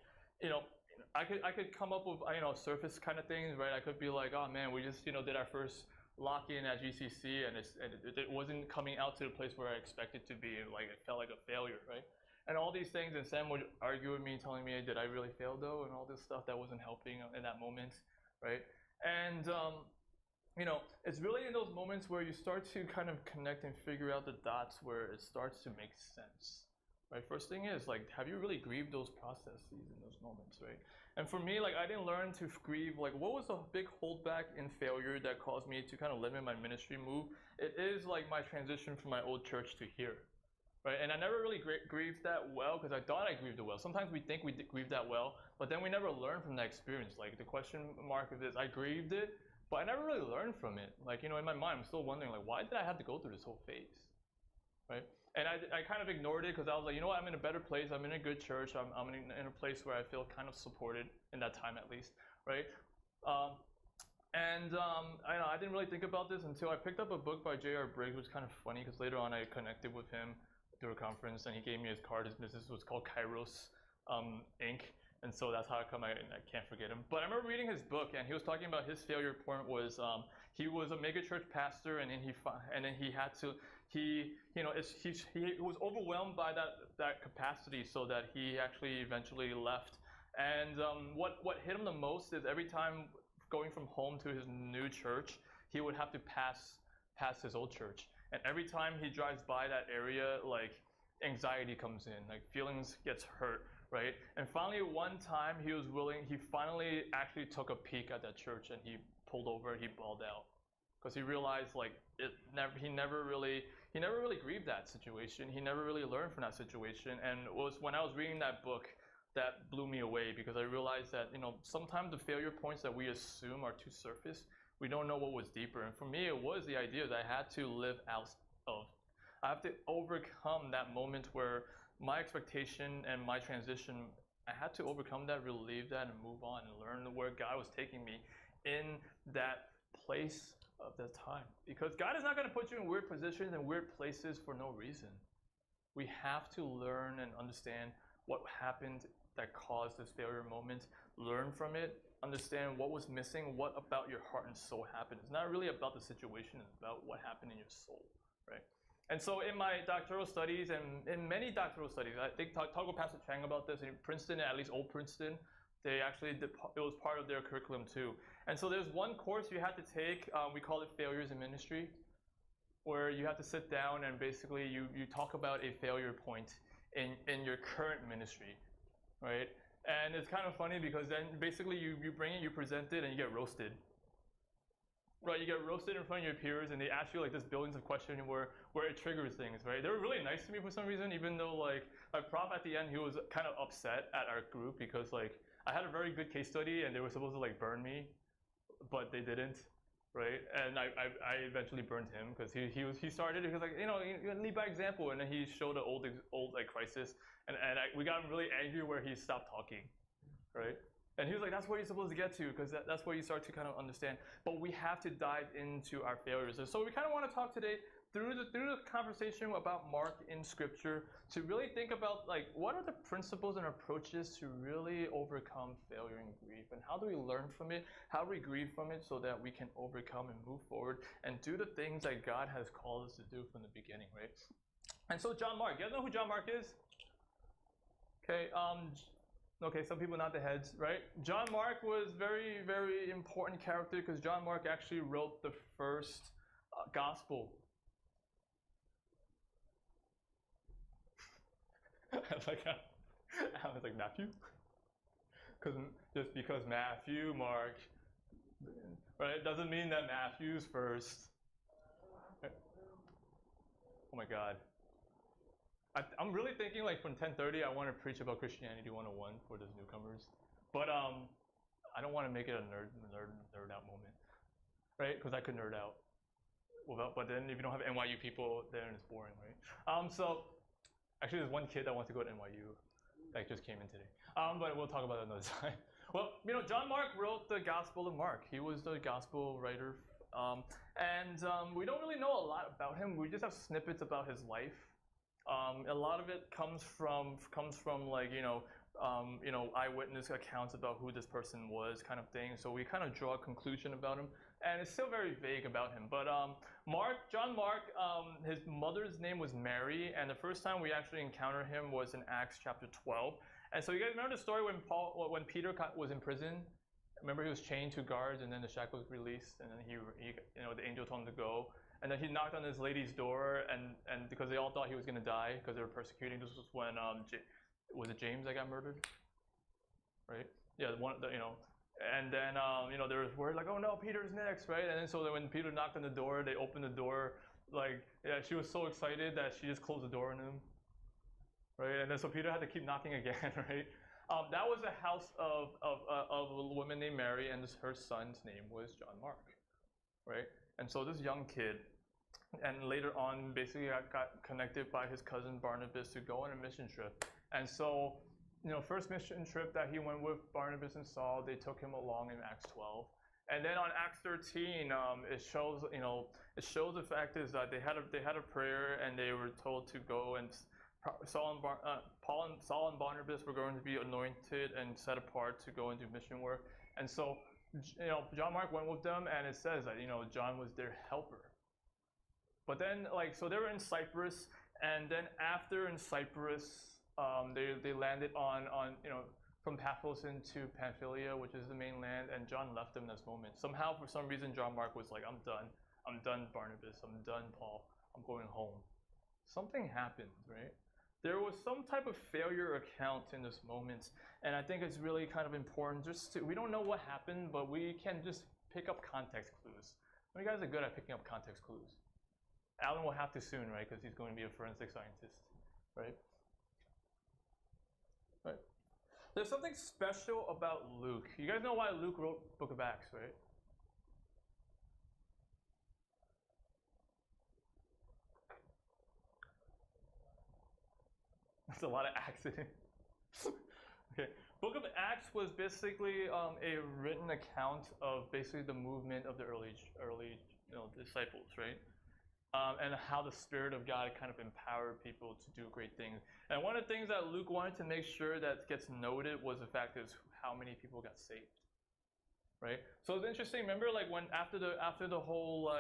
I could come up with surface kind of things, right? I could be like, oh man, we just did our first lock-in at GCC, and it wasn't coming out to the place where I expected to be, and like it felt like a failure, right? And all these things, and Sam would argue with me, telling me, did I really fail though? And all this stuff that wasn't helping in that moment, right? And it's really in those moments where you start to kind of connect and figure out the dots where it starts to make sense, right? First thing is, like, have you really grieved those processes in those moments, right? And for me, like, I didn't learn to grieve, like, what was a big holdback in failure that caused me to kind of limit my ministry move? It is like my transition from my old church to here, right? And I never really grieved that well, because I thought I grieved it well. Sometimes we think we grieved that well, but then we never learn from that experience. Like, the question mark of this, I grieved it, but I never really learned from it. Like, in my mind, I'm still wondering, like, why did I have to go through this whole phase, right? And I kind of ignored it, because I was like, I'm in a better place. I'm in a good church. I'm in a place where I feel kind of supported in that time, at least, right? I didn't really think about this until I picked up a book by J.R. Briggs, which was kind of funny, because later on I connected with him through a conference, and he gave me his card. His business was called Kairos Inc., and so that's how I can't forget him. But I remember reading his book, and he was talking about his failure point was he was a mega church pastor, and then he was overwhelmed by that capacity, so that he actually eventually left. And what hit him the most is every time going from home to his new church, he would have to pass his old church. And every time he drives by that area, like, anxiety comes in, like, feelings gets hurt, right? And finally, one time he finally actually took a peek at that church, and he pulled over, he bawled out, because he realized, like, he never really grieved that situation. He never really learned from that situation. And it was when I was reading that book that blew me away, because I realized that, sometimes the failure points that we assume are too surface, we don't know what was deeper. And for me, it was the idea that I had to I have to overcome that moment where my expectation and my transition, I had to overcome that, relieve that, and move on and learn where God was taking me in that place of that time. Because God is not going to put you in weird positions and weird places for no reason. We have to learn and understand what happened that caused this failure moment, learn from it, understand what was missing, what about your heart and soul happened. It's not really about the situation, it's about what happened in your soul, right? And so in my doctoral studies, and in many doctoral studies, I think talk with Pastor Chang about this, in Princeton, at least old Princeton, they actually did, it was part of their curriculum too. And so there's one course you have to take, we call it Failures in Ministry, where you have to sit down and basically you talk about a failure point in your current ministry, right? And it's kind of funny, because then basically you bring it, you present it, and you get roasted. Right, you get roasted in front of your peers, and they ask you like this billions of questions where it triggers things, right? They were really nice to me for some reason, even though like my prof at the end, he was kind of upset at our group, because like I had a very good case study and they were supposed to like burn me, but they didn't. right? And I eventually burned him because he started, he was like, you lead by example, and then he showed an old like crisis, and we got really angry where he stopped talking, right? And he was like, that's where you're supposed to get to, because that's where you start to kind of understand. But we have to dive into our failures. And so we kind of want to talk today through the conversation about Mark in Scripture to really think about, like, what are the principles and approaches to really overcome failure and grief, and how do we learn from it? How do we grieve from it so that we can overcome and move forward and do the things that God has called us to do from the beginning, right? And so John Mark, you guys know who John Mark is? Okay, some people nod their heads, right? John Mark was very, very important character because John Mark actually wrote the first gospel. I was like, Matthew? Just because Matthew, Mark, right? Doesn't mean that Matthew's first. Right? Oh my God. I'm really thinking, like, from 10:30, I want to preach about Christianity 101 for those newcomers. But I don't want to make it a nerd out moment, right? Because I could nerd out. But then if you don't have NYU people, then it's boring, right? So actually, there's one kid that wants to go to NYU that just came in today. But we'll talk about that another time. Well, John Mark wrote the Gospel of Mark. He was the gospel writer. We don't really know a lot about him. We just have snippets about his life. A lot of it comes from like, eyewitness accounts about who this person was, kind of thing. So we kind of draw a conclusion about him, and it's still very vague about him. But John Mark, his mother's name was Mary, and the first time we actually encounter him was in Acts chapter 12. And so you guys remember the story when Peter was in prison? Remember, he was chained to guards, and then the shackles released, and then he the angel told him to go. And then he knocked on this lady's door, and because they all thought he was going to die because they were persecuting. This was when was it James that got murdered? Right? Yeah, and then there was word like, oh no, Peter's next, right? And then so when Peter knocked on the door, they opened the door. Like, yeah, she was so excited that she just closed the door on him, right? And then so Peter had to keep knocking again, right? That was the house of a woman named Mary, and her son's name was John Mark, right? And so this young kid, and later on, basically got connected by his cousin Barnabas to go on a mission trip. And so, first mission trip that he went with Barnabas and Saul, they took him along in Acts 12. And then on Acts 13, it shows the fact is that they had a prayer, and they were told to go, and Saul and Barnabas were going to be anointed and set apart to go and do mission work. And so, John Mark went with them, and it says that, John was their helper. But then, so they were in Cyprus, and then after in Cyprus, they landed on from Paphos into Pamphylia, which is the mainland, and John left them in this moment. Somehow, for some reason, John Mark was like, I'm done, Barnabas, I'm done, Paul, I'm going home. Something happened, right? There was some type of failure account in this moment, and I think it's really kind of important. We don't know what happened, but we can just pick up context clues. You guys are good at picking up context clues. Alan will have to soon, right? Because he's going to be a forensic scientist, right? Right. There's something special about Luke. You guys know why Luke wrote Book of Acts, right? That's a lot of accidents. Okay, Book of Acts was basically a written account of basically the movement of the early disciples, right? And how the Spirit of God kind of empowered people to do great things. And one of the things that Luke wanted to make sure that gets noted was the fact is how many people got saved, right? So it's interesting. Remember, like when after the whole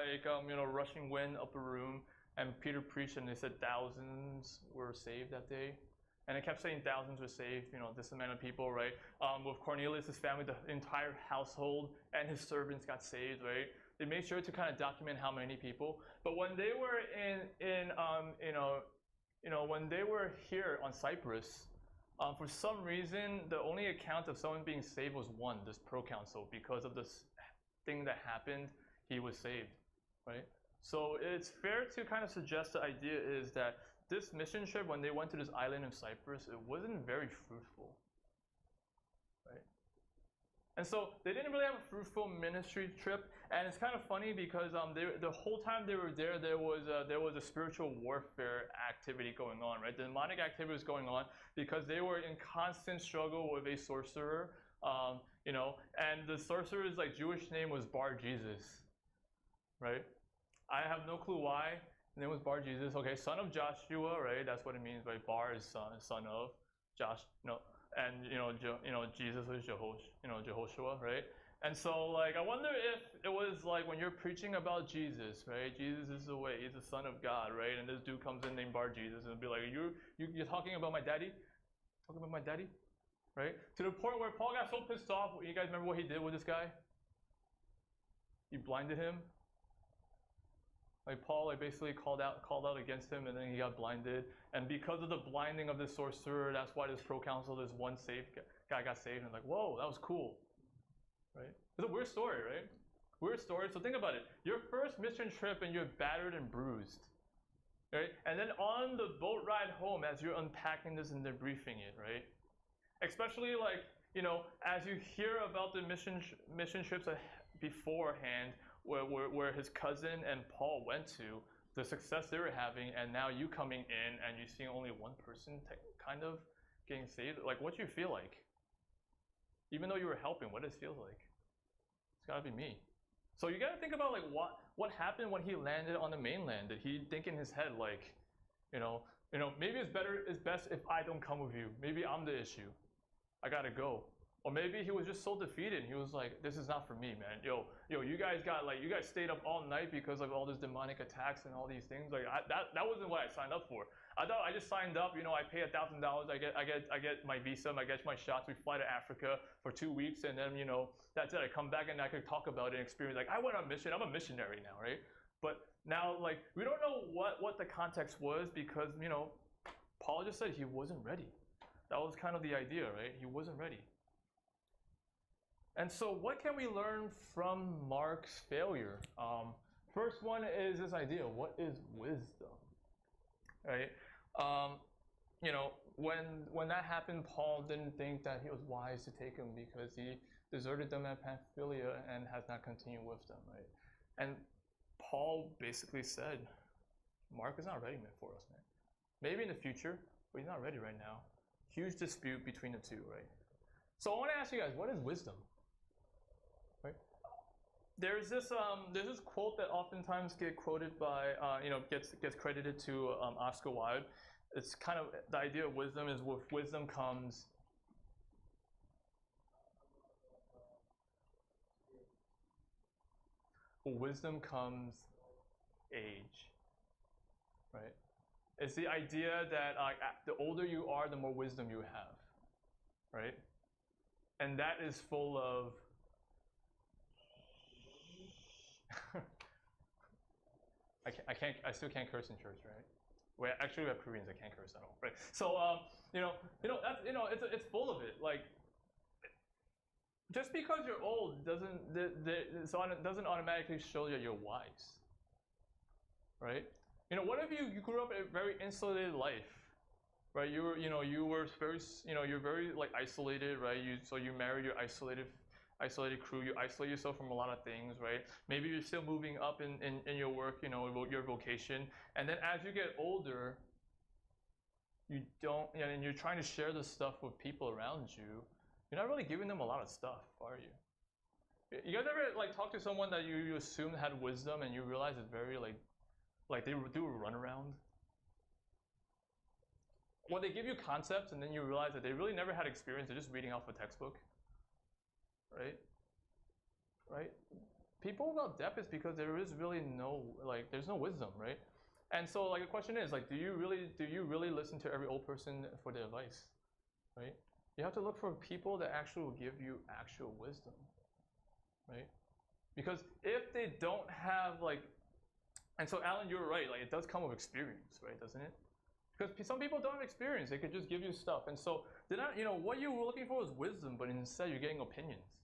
rushing wind up the room, and Peter preached, and they said thousands were saved that day. And it kept saying thousands were saved, this amount of people, right? With Cornelius' family, the entire household and his servants got saved, right? They made sure to kind of document how many people. But when they were when they were here on Cyprus, for some reason, the only account of someone being saved was one, this proconsul. Because of this thing that happened, he was saved, right? So it's fair to kind of suggest the idea is that this mission trip, when they went to this island of Cyprus, it wasn't very fruitful, right? And so they didn't really have a fruitful ministry trip. And it's kind of funny because the whole time they were there, there was a spiritual warfare activity going on, right? The demonic activity was going on because they were in constant struggle with a sorcerer, and the sorcerer's like Jewish name was Bar Jesus, right? I have no clue why. His name was Bar Jesus. Okay, son of Joshua, right? That's what it means, right? Bar is son of Josh, and Jesus was Jehoshua, right? And so like I wonder if it was like when you're preaching about Jesus, right? Jesus is the way, he's the Son of God, right? And this dude comes in named Bar Jesus and be like, you're talking about my daddy? Talking about my daddy? Right? To the point where Paul got so pissed off. You guys remember what he did with this guy? He blinded him. Like Paul basically called out against him, and then he got blinded. And because of the blinding of this sorcerer, that's why this proconsul, this one saved guy got saved. And like, whoa, that was cool, right? It's a weird story, right? Weird story. So think about it. Your first mission trip, and you're battered and bruised, right? And then on the boat ride home, as you're unpacking this and debriefing it, right? Especially like as you hear about the mission trips beforehand. Where his cousin and Paul went to, the success they were having, and now you coming in and you seeing only one person kind of getting saved. Like, what do you feel like? Even though you were helping, what does it feel like? It's gotta be me. So you gotta think about like what happened when he landed on the mainland. Did he think in his head like, maybe it's best if I don't come with you. Maybe I'm the issue. I gotta go. Or maybe he was just so defeated. He was like, this is not for me, man. Yo, you guys stayed up all night because of all these demonic attacks and all these things. Like that wasn't what I signed up for. I thought I just signed up, I pay $1,000, I get my visa, I get my shots, we fly to Africa for 2 weeks, and then that's it. I come back and I could talk about it and experience, like I went on a mission, I'm a missionary now, right? But now like we don't know what the context was because Paul just said he wasn't ready. That was kind of the idea, right? He wasn't ready. And so what can we learn from Mark's failure? First one is this idea, what is wisdom? Right? When that happened, Paul didn't think that it was wise to take him because he deserted them at Pamphylia and has not continued with them, right? And Paul basically said, Mark is not ready for us, man. Maybe in the future, but he's not ready right now. Huge dispute between the two, right? So I want to ask you guys, what is wisdom? Right? There's this quote that oftentimes get quoted by gets credited to Oscar Wilde. It's kind of the idea of wisdom is with wisdom comes age, right? It's the idea that the older you are, the more wisdom you have, right? And that is full of I still can't curse in church, right? We have Koreans that can't curse at all, right? So it's full of it. Like just because you're old doesn't automatically show that you're wise, right? What if you grew up a very insulated life, right? You're very like isolated, right? So you married your isolated crew, you isolate yourself from a lot of things, right? Maybe you're still moving up in your work, your vocation, and then as you get older, you don't, and you're trying to share this stuff with people around you, you're not really giving them a lot of stuff, are you? You guys ever like talk to someone that you assumed had wisdom and you realize it's very like they do a runaround? Well, they give you concepts and then you realize that they really never had experience, they're just reading off a textbook. Right? People without depth is because there is really there's no wisdom, right? And so like the question is do you really listen to every old person for their advice, right? You have to look for people that actually will give you actual wisdom, right? Because if they don't have and so Alan, you're right, it does come with experience, right? Doesn't it? Because some people don't have experience, they could just give you stuff. And so they're not, what you were looking for was wisdom, but instead you're getting opinions.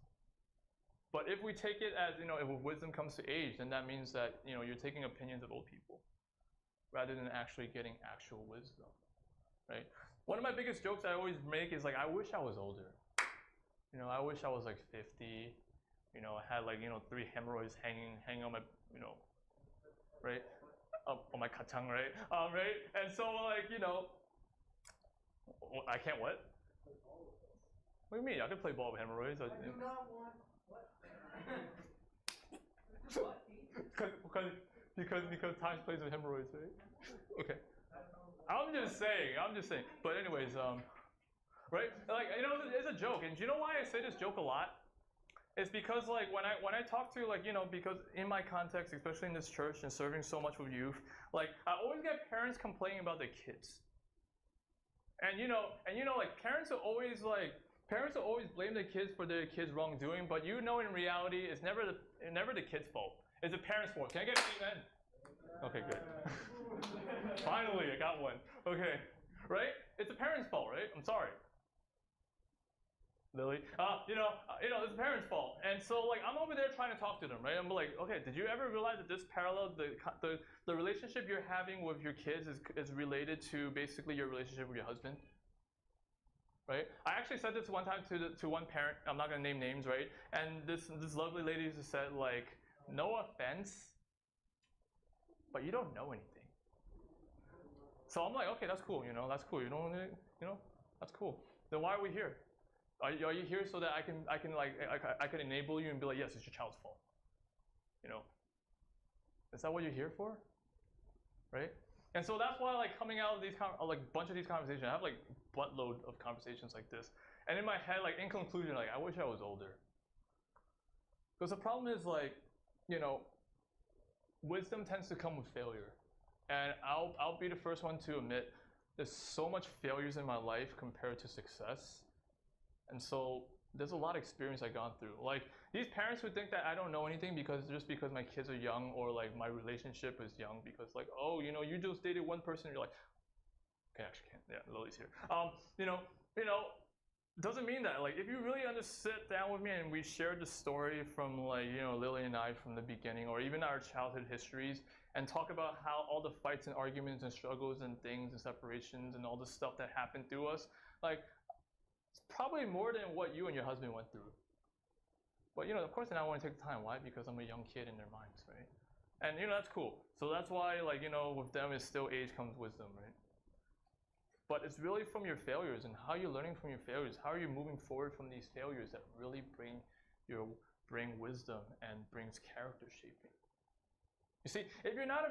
But if we take it as, if wisdom comes to age, then that means that, you're taking opinions of old people rather than actually getting actual wisdom, right? One of my biggest jokes I always make is I wish I was older. You know, I wish I was like 50. You know, I had like 3 hemorrhoids hanging on my right, on my kachang, right, right. And so like I can't what? What do you mean? I can play ball with hemorrhoids. I do not want what? because Times plays with hemorrhoids, right? Okay. I'm just saying. But anyways, right? Like it's a joke, and do you know why I say this joke a lot? It's because like when I talk to like because in my context, especially in this church and serving so much with youth, like I always get parents complaining about their kids. And like parents will always blame their kids for their kids' wrongdoing, but in reality, it's never the kid's fault. It's the parents' fault. Can I get an amen? Okay, good. Finally, I got one. Okay, right? It's the parents' fault, right? I'm sorry, Lily. It's the parents' fault. And so like I'm over there trying to talk to them, right? I'm like, okay, did you ever realize that this parallel, the relationship you're having with your kids is related to basically your relationship with your husband? Right? I actually said this one time to one parent. I'm not gonna name names, right? And this lovely lady just said like, no offense, but you don't know anything. So I'm like, okay, that's cool. That's cool. You don't, that's cool. Then why are we here? Are you here so that I can enable you and be like, yes, it's your child's fault? Is that what you're here for? Right? And so that's why like coming out of these bunch of these conversations, I have like buttload of conversations like this. And in my head, like in conclusion, like I wish I was older. Because the problem is like, wisdom tends to come with failure. And I'll be the first one to admit there's so much failures in my life compared to success. And so there's a lot of experience I've gone through. Like these parents who think that I don't know anything because my kids are young, or like my relationship is young because like, oh, you just dated one person, you're like, okay, I actually can't. Yeah, Lily's here. Doesn't mean that like if you really sit down with me and we shared the story from like Lily and I from the beginning, or even our childhood histories, and talk about how all the fights and arguments and struggles and things and separations and all the stuff that happened through us, like it's probably more than what you and your husband went through. But of course then I want to take the time. Why? Because I'm a young kid in their minds, right? And that's cool. So that's why like with them it's still age comes wisdom, right? But it's really from your failures and how you're learning from your failures. How are you moving forward from these failures that really bring wisdom and brings character shaping. You see, if you're not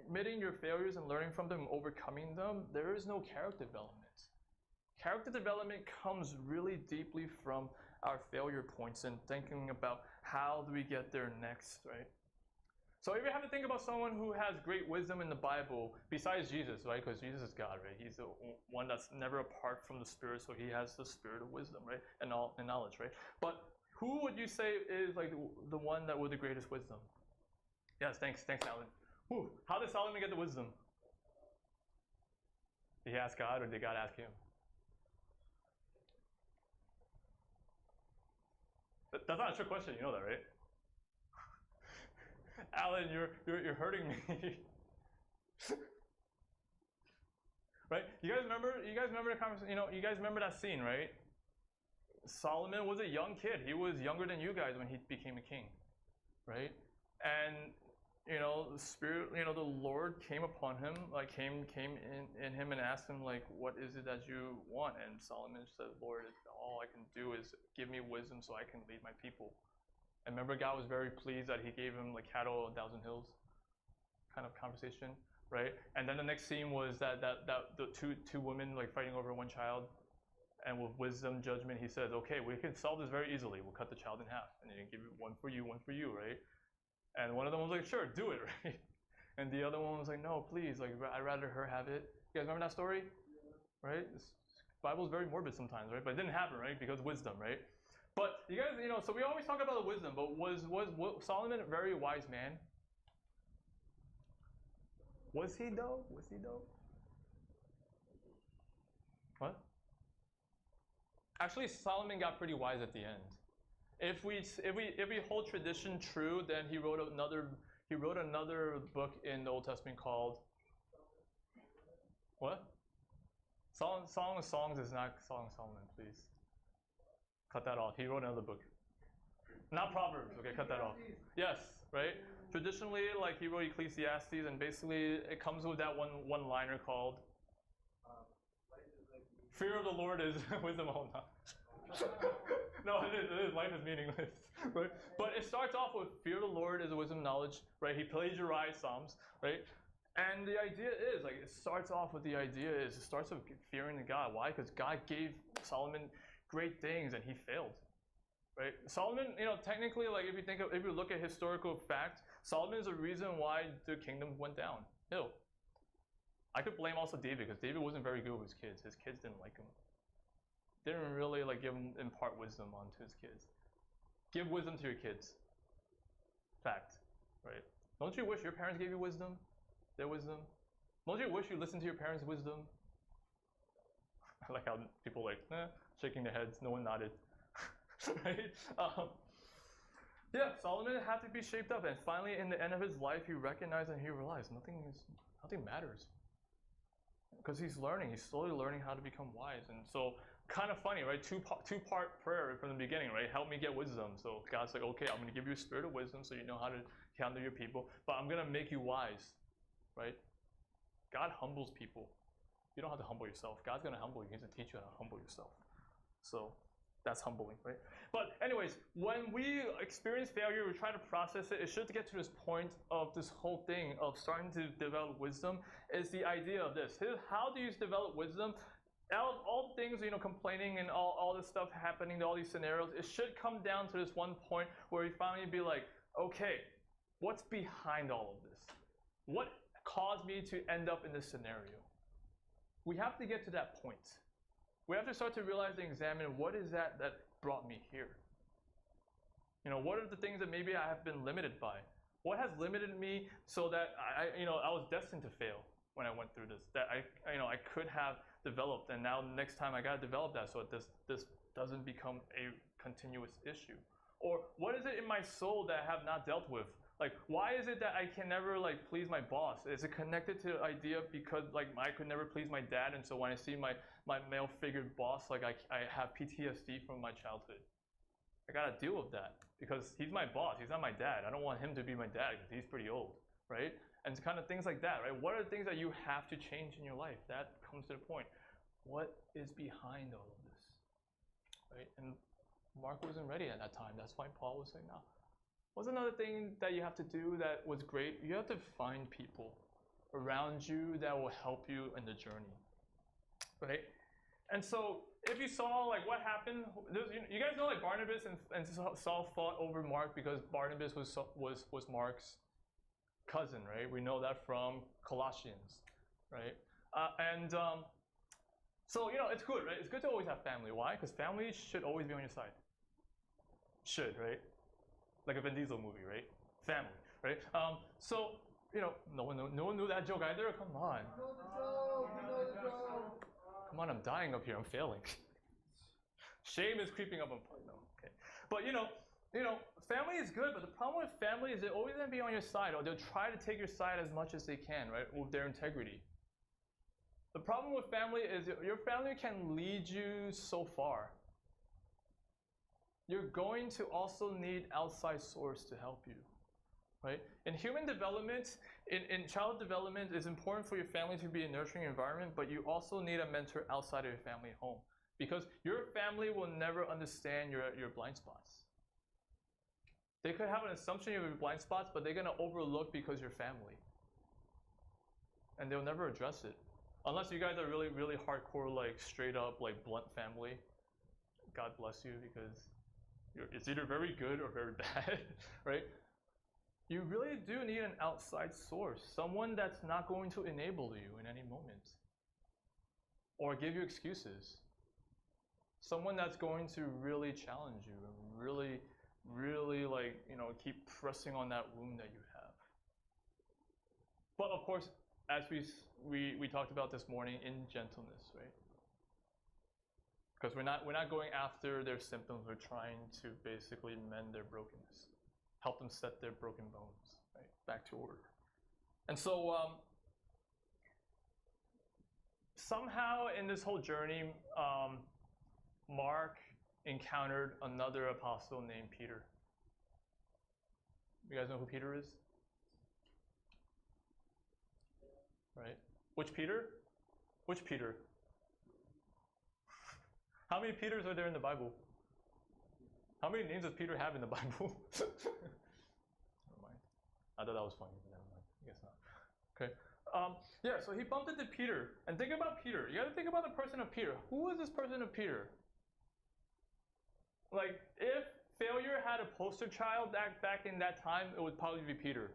admitting your failures and learning from them and overcoming them, there is no character development. Character development comes really deeply from our failure points and thinking about how do we get there next, right? So if you have to think about someone who has great wisdom in the Bible, besides Jesus, right? Because Jesus is God, right? He's the one that's never apart from the Spirit, so he has the spirit of wisdom, right? And knowledge, right? But who would you say is like the one that with the greatest wisdom? Yes, thanks, Alan. Whew. How did Solomon get the wisdom? Did he ask God or did God ask him? That's not a trick question, you know that, right? Alan, you're hurting me. Right? You guys remember the conversation? You guys remember that scene, right? Solomon was a young kid. He was younger than you guys when he became a king, right? And the Spirit, the Lord came upon him, like came in him and asked him, like, what is it that you want? And Solomon said, Lord, all I can do is give me wisdom so I can lead my people. And remember, God was very pleased that he gave him like cattle on 1,000 hills kind of conversation, right? And then the next scene was that the two women like fighting over one child. And with wisdom, judgment, he says, okay, we can solve this very easily. We'll cut the child in half. And then give it one for you, right? And one of them was like, sure, do it, right? And the other one was like, no, please, like, I'd rather her have it. You guys remember that story? Right? This Bible is very morbid sometimes, right? But it didn't happen, right? Because wisdom, right? But you guys, so we always talk about the wisdom, but was Solomon a very wise man? Was he though? What? Actually, Solomon got pretty wise at the end. If we hold tradition true, then he wrote another book in the Old Testament called what? Song of Songs is not Song of Solomon, please. Cut that off. He wrote another book. Not Proverbs. Okay, cut that off. Yes, right. Traditionally, like he wrote Ecclesiastes, and basically it comes with that one-liner called "Fear of the Lord is wisdom." Oh no. No, it is. Life is meaningless, right? But it starts off with "Fear of the Lord is wisdom, knowledge," right? He plagiarized Psalms, right? And the idea is like it starts off with it starts with fearing God. Why? Because God gave Solomon great things, and he failed. Right? Solomon, technically, like if you look at historical fact, Solomon is the reason why the kingdom went downhill. I could blame also David because David wasn't very good with his kids. His kids didn't like him. Didn't really like impart wisdom onto his kids. Give wisdom to your kids. Fact, right? Don't you wish your parents gave you wisdom? Their wisdom? Don't you wish you listened to your parents' wisdom? I like how people shaking their heads. No one nodded. Right? Yeah, Solomon had to be shaped up, and finally, in the end of his life, he recognized and he realized nothing matters, because he's learning. He's slowly learning how to become wise, and so kind of funny, right? Two-part prayer from the beginning, right? Help me get wisdom. So God's like, okay, I'm going to give you a spirit of wisdom, so you know how to handle your people, but I'm going to make you wise, right? God humbles people. You don't have to humble yourself. God's going to humble you. He's going to teach you how to humble yourself. So that's humbling, right? But anyways, when we experience failure, we try to process it. It should get to this point of this whole thing of starting to develop wisdom is the idea of this. How do you develop wisdom? Out of all things, complaining and all this stuff happening, all these scenarios, it should come down to this one point where you finally be like, okay, what's behind all of this? What caused me to end up in this scenario? We have to get to that point. We have to start to realize and examine what is that brought me here. What are the things that maybe I have been limited by? What has limited me so that I was destined to fail when I went through this? That I could have developed, and now next time I gotta develop that so this doesn't become a continuous issue. Or what is it in my soul that I have not dealt with? Like, why is it that I can never please my boss? Is it connected to the idea because I could never please my dad, and so when I see my male-figured boss, I have PTSD from my childhood. I gotta deal with that because he's my boss. He's not my dad. I don't want him to be my dad because he's pretty old, right? And it's kind of things like that, right? What are the things that you have to change in your life? That comes to the point. What is behind all of this, right? And Mark wasn't ready at that time. That's why Paul was saying, no. What's another thing that you have to do that was great? You have to find people around you that will help you in the journey, right? And so if you saw what happened, you guys know Barnabas and Saul fought over Mark because Barnabas was Mark's cousin, right? We know that from Colossians, right? So it's good, right? It's good to always have family. Why? Because family should always be on your side. Should, right? Like a Vin Diesel movie, right? Family, right? So no one knew that joke either. Come on. You know the joke. You know the joke. Come on, I'm dying up here. I'm failing. Shame is creeping up on part. No, okay. But family is good. But the problem with family is they're always gonna be on your side, or they'll try to take your side as much as they can, right? With their integrity. The problem with family is your family can lead you so far. You're going to also need outside source to help you, right? In human development, in child development, it's important for your family to be a nurturing environment, but you also need a mentor outside of your family home because your family will never understand your blind spots. They could have an assumption of your blind spots, but they're going to overlook because you're family. And they'll never address it. Unless you guys are really, really hardcore, straight up, blunt family. God bless you because it's either very good or very bad, right? You really do need an outside source, someone that's not going to enable you in any moment or give you excuses. Someone that's going to really challenge you and really, really keep pressing on that wound that you have. But of course, as we talked about this morning, in gentleness, right? Because we're not going after their symptoms. We're trying to basically mend their brokenness, help them set their broken bones right back to order. And so somehow in this whole journey, Mark, encountered another apostle named Peter. You guys know who Peter is? Right? Which Peter? Which Peter? How many Peters are there in the Bible? How many names does Peter have in the Bible? Never mind. I thought that was funny, but never mind. I guess not. Okay. Yeah, so he bumped into Peter. And think about Peter. You gotta think about the person of Peter. Who is this person of Peter? Like, if failure had a poster child back in that time, it would probably be Peter.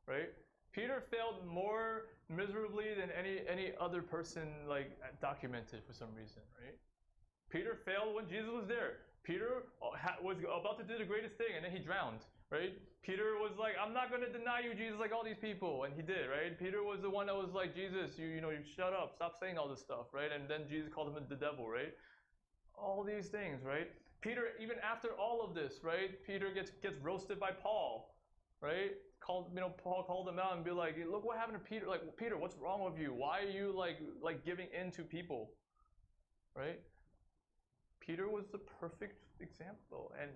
Right? Peter failed more miserably than any other person like documented for some reason, right? Peter failed when Jesus was there. Peter was about to do the greatest thing, and then he drowned, right? Peter was like, I'm not going to deny you, Jesus, like all these people, and he did, right? Peter was the one that was like, Jesus, you shut up, stop saying all this stuff, right? And then Jesus called him the devil, right? All these things, right? Peter, even after all of this, right? Peter gets roasted by Paul, right? Paul called him out and be like, look what happened to Peter. Like, Peter, what's wrong with you? Why are you like giving in to people, right? Peter was the perfect example. And,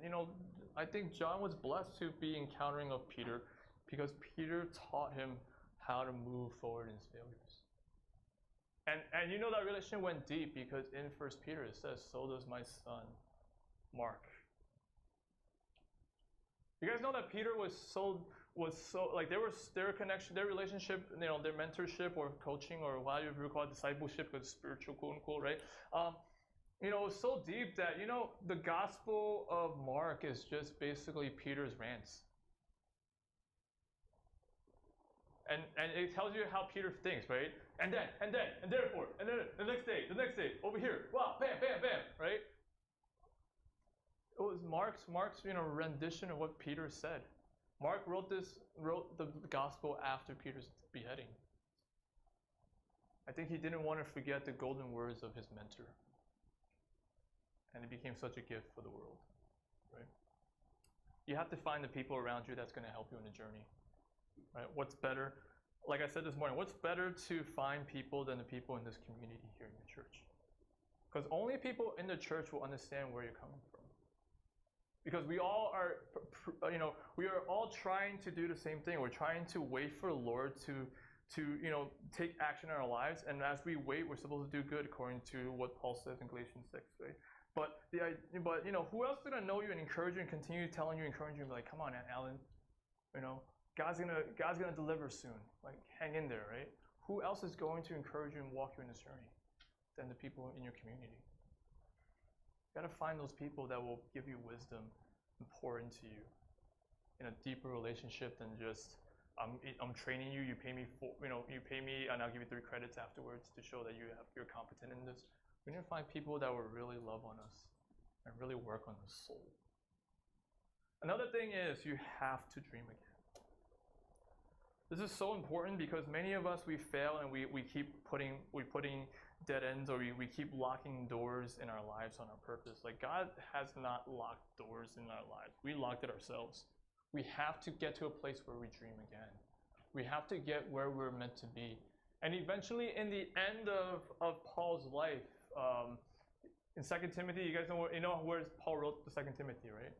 I think John was blessed to be encountering of Peter because Peter taught him how to move forward in his failures. And that relationship went deep because in 1 Peter it says, so does my son, Mark. You guys know that Peter was so like their connection, their relationship, their mentorship or coaching or whatever you call it, discipleship, because spiritual, quote unquote, right? It was so deep that, the Gospel of Mark is just basically Peter's rants. And it tells you how Peter thinks, right? And then, and therefore, and then the next day, over here, wow, bam, bam, bam, right? It was Mark's rendition of what Peter said. Mark wrote the gospel after Peter's beheading. I think he didn't want to forget the golden words of his mentor. And it became such a gift for the world, right? You have to find the people around you that's going to help you in the journey, right? What's better? Like I said this morning, what's better to find people than the people in this community here in your church? Because only people in the church will understand where you're coming from. Because we all are, we are all trying to do the same thing. We're trying to wait for the Lord to take action in our lives. And as we wait, we're supposed to do good according to what Paul says in Galatians 6, right? But who else is gonna know you and encourage you and continue telling you, encouraging you, like, come on, Alan, God's gonna deliver soon. Like, hang in there, right? Who else is going to encourage you and walk you in this journey than the people in your community? You gotta find those people that will give you wisdom and pour into you in a deeper relationship than just I'm training you. You pay me and I'll give you 3 credits afterwards to show that you're competent in this. We need to find people that will really love on us and really work on the soul. Another thing is you have to dream again. This is so important because many of us, we fail and we keep putting dead ends, or we keep locking doors in our lives on our purpose. Like, God has not locked doors in our lives. We locked it ourselves. We have to get to a place where we dream again. We have to get where we're meant to be. And eventually, in the end of Paul's life, in 2 Timothy, you guys know where Paul wrote the 2 Timothy, right?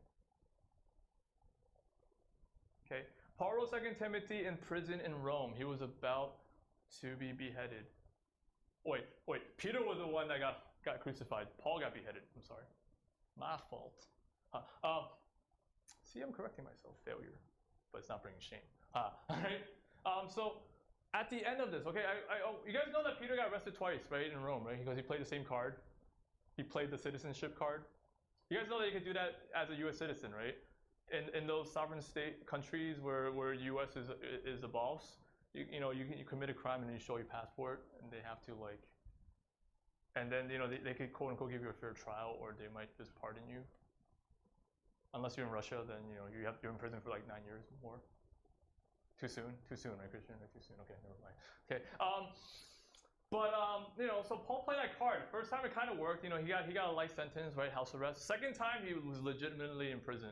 Okay. Paul wrote 2 Timothy in prison in Rome. He was about to be beheaded. Wait. Peter was the one that got crucified. Paul got beheaded. I'm sorry. My fault. See, I'm correcting myself. Failure. But it's not bringing shame. All right? So, at the end of this, okay, you guys know that Peter got arrested twice, right, in Rome, right? Because he played the same card. He played the citizenship card. You guys know that you can do that as a U.S. citizen, right? In those sovereign state countries where U.S. is a boss, you commit a crime and you show your passport, and they have to and then they could quote unquote give you a fair trial, or they might just pardon you. Unless you're in Russia, then you're in prison for like 9 years more. Too soon, right, Christian? Too soon. Okay, never mind. Okay. So Paul played that card. First time it kind of worked. He got a life sentence, right, house arrest. Second time he was legitimately in prison,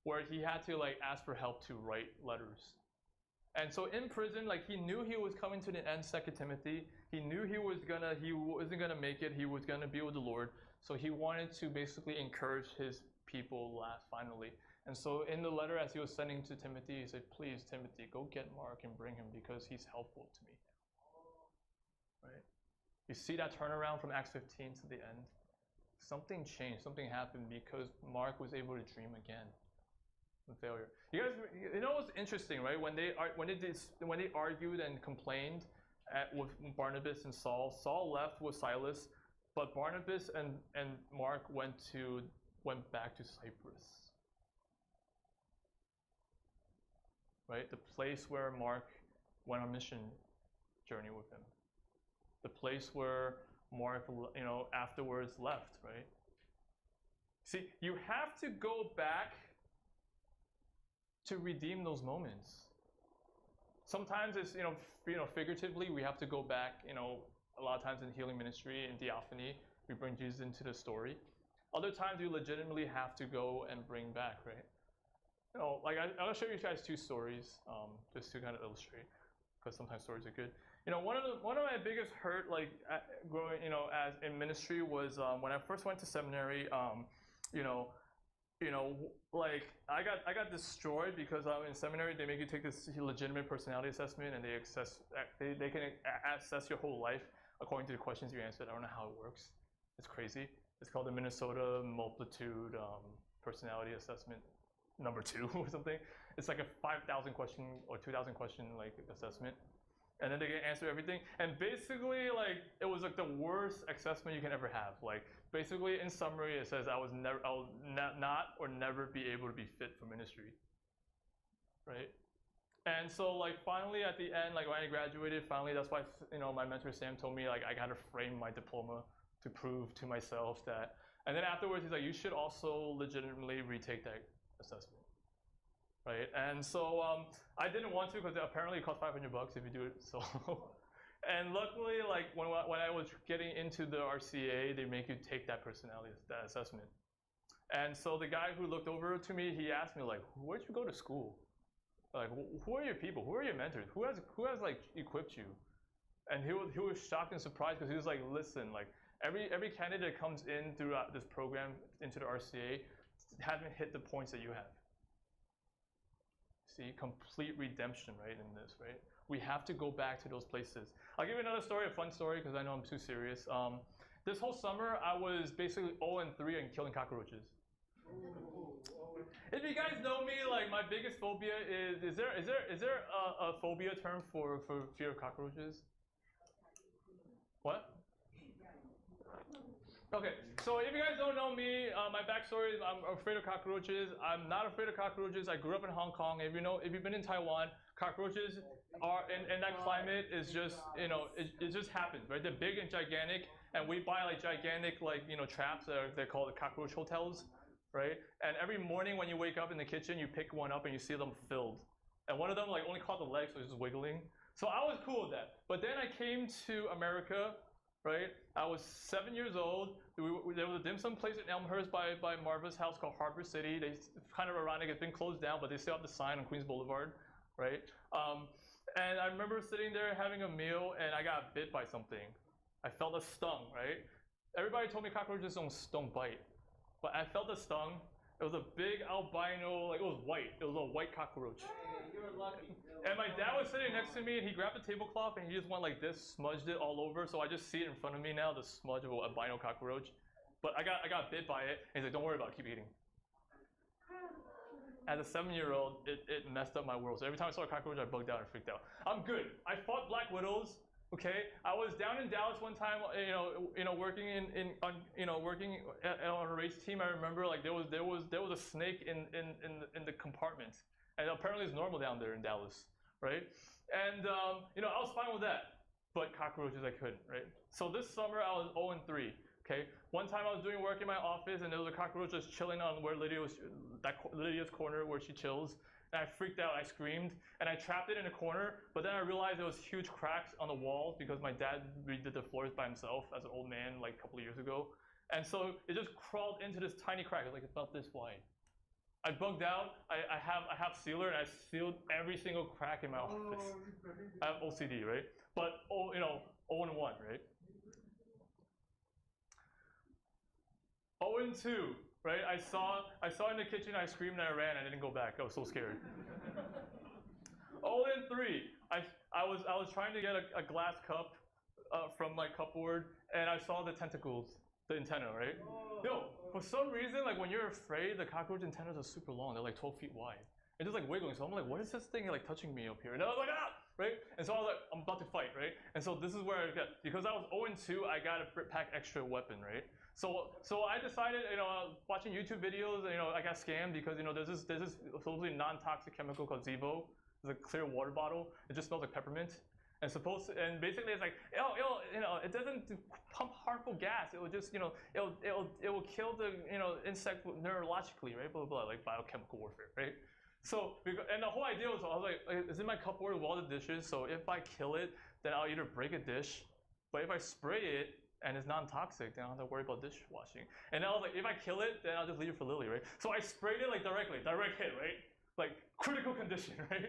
where he had to ask for help to write letters. And so in prison, like he knew he was coming to the end, 2 Timothy. He knew he wasn't gonna make it. He was gonna be with the Lord. So he wanted to basically encourage his people finally. And so in the letter as he was sending to Timothy, he said, please, Timothy, go get Mark and bring him because he's helpful to me. Right? You see that turnaround from Acts 15 to the end? Something changed, something happened because Mark was able to dream again. Failure. You guys, you know what's interesting, right? When they argued and complained with Barnabas and Saul, Saul left with Silas, but Barnabas and Mark went back to Cyprus. Right, the place where Mark went on mission journey with him, the place where Mark, afterwards left. Right. See, you have to go back to redeem those moments. Sometimes it's figuratively we have to go back. A lot of times in healing ministry and theophany, we bring Jesus into the story. Other times you legitimately have to go and bring back, right? I'll show you guys 2 stories, just to kind of illustrate, because sometimes stories are good. One of my biggest hurt, growing, as in ministry was when I first went to seminary. I got destroyed because in seminary they make you take this legitimate personality assessment and they can assess your whole life according to the questions you answered. I don't know how it works. It's crazy. It's called the Minnesota Multitude Personality Assessment number 2 or something. It's like a 5,000 question or 2,000 question assessment, and then they can answer everything. And basically, it was the worst assessment you can ever have. Basically, in summary, it says I'll not or never be able to be fit for ministry. Right? And so finally at the end, when I graduated, finally that's why my mentor Sam told me I gotta frame my diploma to prove to myself that. And then afterwards he's like, you should also legitimately retake that assessment. Right? And so I didn't want to because apparently it costs $500 if you do it solo. And luckily, when I was getting into the RCA, they make you take that assessment. And so the guy who looked over to me, he asked me where'd you go to school? Who are your people? Who are your mentors? Who has equipped you? And he was shocked and surprised because he was like, listen, every candidate that comes in throughout this program into the RCA haven't hit the points that you have. See, complete redemption, right, in this, right? We have to go back to those places. I'll give you another story, a fun story, because I know I'm too serious. This whole summer, I was basically 0-3 in killing cockroaches. If you guys know me, my biggest phobia is there a phobia term for fear of cockroaches? What? Okay, so if you guys don't know me, my backstory is I'm afraid of cockroaches. I'm not afraid of cockroaches. I grew up in Hong Kong. If you've been in Taiwan, cockroaches are in that climate is just it just happens, right? They're big and gigantic, and we buy gigantic traps they're called cockroach hotels, right? And every morning when you wake up in the kitchen, you pick one up and you see them filled, and one of them only caught the legs, so it's just wiggling. So I was cool with that. But then I came to America. Right, I was 7 years old. There was a dim sum place in Elmhurst by Marva's house called Harbor City. It's kind of ironic, it's been closed down, but they still have the sign on Queens Boulevard, right? And I remember sitting there having a meal, and I got bit by something. I felt a stung, right? Everybody told me cockroaches don't bite, but I felt a stung. It was a big albino, it was white. It was a white cockroach. Hey, you're lucky. And my dad was sitting next to me, and he grabbed the tablecloth, and he just went like this, smudged it all over. So I just see it in front of me now, the smudge of an albino cockroach. But I got bit by it, and he's like, don't worry about it, keep eating. As a 7-year-old, it messed up my world. So every time I saw a cockroach, I bugged out and freaked out. I'm good. I fought black widows. Okay, I was down in Dallas one time, working working on a race team. I remember there was a snake in the compartment, and apparently it's normal down there in Dallas, right? And I was fine with that, but cockroaches I couldn't, right? So this summer I was 0-3. Okay, one time I was doing work in my office, and there was a cockroach just chilling on where Lydia's corner where she chills. And I freaked out, I screamed, and I trapped it in a corner, but then I realized there was huge cracks on the walls because my dad redid the floors by himself as an old man a couple of years ago. And so it just crawled into this tiny crack, it was about this wide. I bugged out. I have sealer, and I sealed every single crack in my office. I have OCD, right? But 0-1, right? 0-2, right? I saw in the kitchen. I screamed and I ran. I didn't go back. I was so scared. 0-3. I was trying to get a glass cup from my cupboard, and I saw the tentacles, the antenna, right? Yo, for some reason, like when you're afraid, the cockroach antennas are super long. They're like 12 feet wide. It's just like wiggling. So I'm like, what is this thing like touching me up here? And I was like, ah, right? And so I was like, I'm about to fight, right? And so this is where I got, because I was 0-2, I got to pack extra weapon, right? So I decided, watching YouTube videos, I got scammed because there's this supposedly non-toxic chemical called Zevo. It's a clear water bottle. It just smells like peppermint. And basically it's like, it doesn't pump harmful gas. It will just, it will kill the, insect neurologically, right? Blah, blah, blah, like biochemical warfare, right? So, and the whole idea was, I was like, it's in my cupboard with all the dishes, so if I kill it, then I'll either break a dish, but if I spray it and it's non-toxic, then I don't have to worry about dishwashing. And I was like, if I kill it, then I'll just leave it for Lily, right? So I sprayed it like directly, direct hit, right? Like critical condition, right?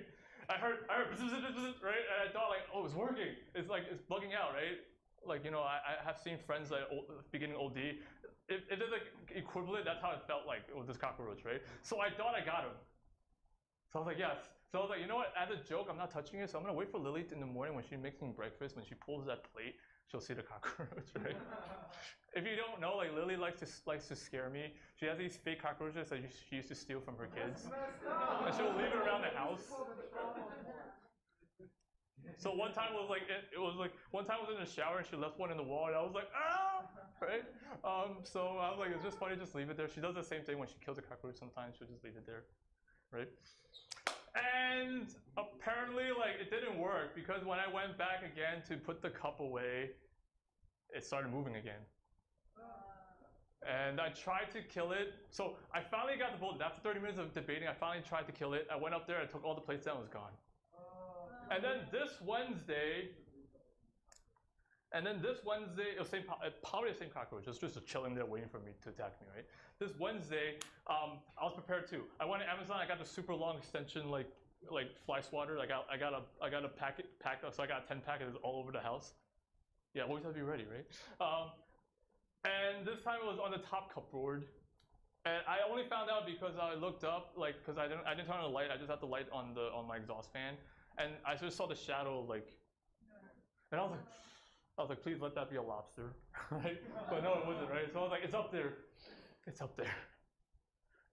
I heard, right? And I thought like, oh, it's working. It's like, it's bugging out, right? Like, I have seen friends that beginning OD. If there's like equivalent, that's how it felt like with this cockroach, right? So I thought I got him. So I was like, yes. So I was like, you know what? As a joke, I'm not touching it. So I'm gonna wait for Lily in the morning when she's making breakfast. When she pulls that plate, she'll see the cockroach, right? If you don't know, like Lily likes to scare me. She has these fake cockroaches that she used to steal from her kids, and she'll leave it around the house. So one time was like one time I was in the shower and she left one in the wall, and I was like, ah, right? So I was like, it's just funny, just leave it there. She does the same thing when she kills a cockroach. Sometimes she'll just leave it there, right? And apparently, like, it didn't work because when I went back again to put the cup away, it started moving again. And I tried to kill it. So I finally got the bullet. After 30 minutes of debating, I finally tried to kill it. I went up there, I took all the plates down, it was gone. And then this Wednesday, it was probably the same cockroach. It was just chilling there waiting for me to attack me, right? This Wednesday, I was prepared too. I went to Amazon. I got the super long extension, like fly swatter. I got a pack. So I got a 10 packets all over the house. Yeah, always have to be ready, right? And this time it was on the top cupboard. And I only found out because I looked up, like, because I didn't turn on the light. I just had the light on my exhaust fan, and I just saw the shadow, like, and I was like, please let that be a lobster, right? But no, it wasn't, right? So I was like, it's up there. It's up there.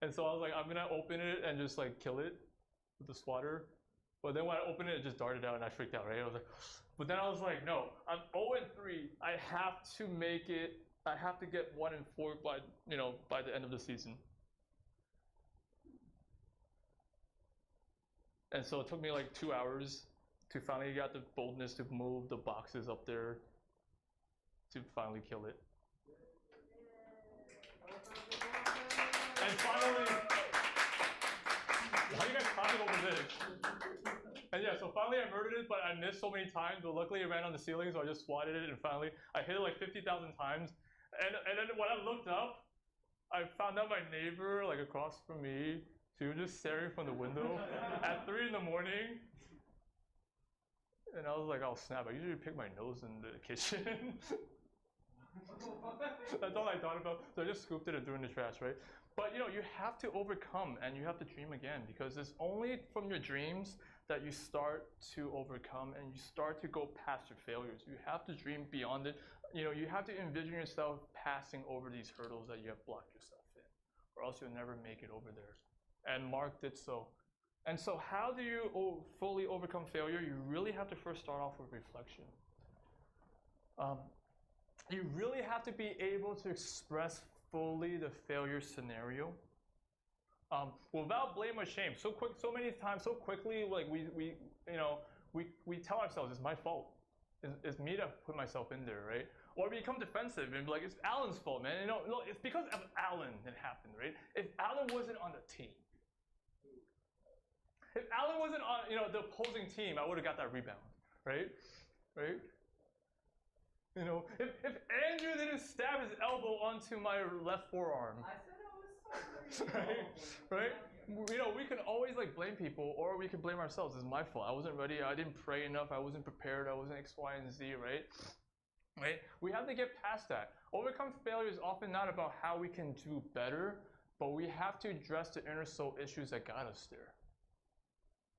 And so I was like, I'm gonna open it and just like kill it with the swatter. But then when I opened it, it just darted out and I freaked out, right? I was like, but then I was like, no, I'm 0-3. I have to make it. I have to get 1-4 by the end of the season. And so it took me like 2 hours to finally get the boldness to move the boxes up there to finally kill it. And finally, how you guys climbing over this? And yeah, so finally I murdered it, but I missed so many times. But luckily it ran on the ceiling, so I just swatted it, and finally I hit it like 50,000 times. And then when I looked up, I found out my neighbor, like across from me, she was just staring from the window at 3 in the morning. And I was like, oh snap, I usually pick my nose in the kitchen. That's all I thought about. So I just scooped it and threw it in the trash, right? But you have to overcome and you have to dream again, because it's only from your dreams that you start to overcome and you start to go past your failures. You have to dream beyond it. You have to envision yourself passing over these hurdles that you have blocked yourself in, or else you'll never make it over there. And Mark did so. And so how do you fully overcome failure? You really have to first start off with reflection. You really have to be able to express fully the failure scenario without blame or shame. So many times, so quickly, like we tell ourselves it's my fault. It's me to put myself in there, right? Or we become defensive and be like, it's Alan's fault, man. It's because of Alan it happened, right? If Alan wasn't on the team, if Alan wasn't on, the opposing team, I would have got that rebound, right? Right? If Andrew didn't stab his elbow onto my left forearm, I said it was right? You know, we can always like blame people, or we can blame ourselves. It's my fault. I wasn't ready. I didn't pray enough. I wasn't prepared. I wasn't X, Y, and Z, right? Right? We have to get past that. Overcome failure is often not about how we can do better, but we have to address the inner soul issues that got us there.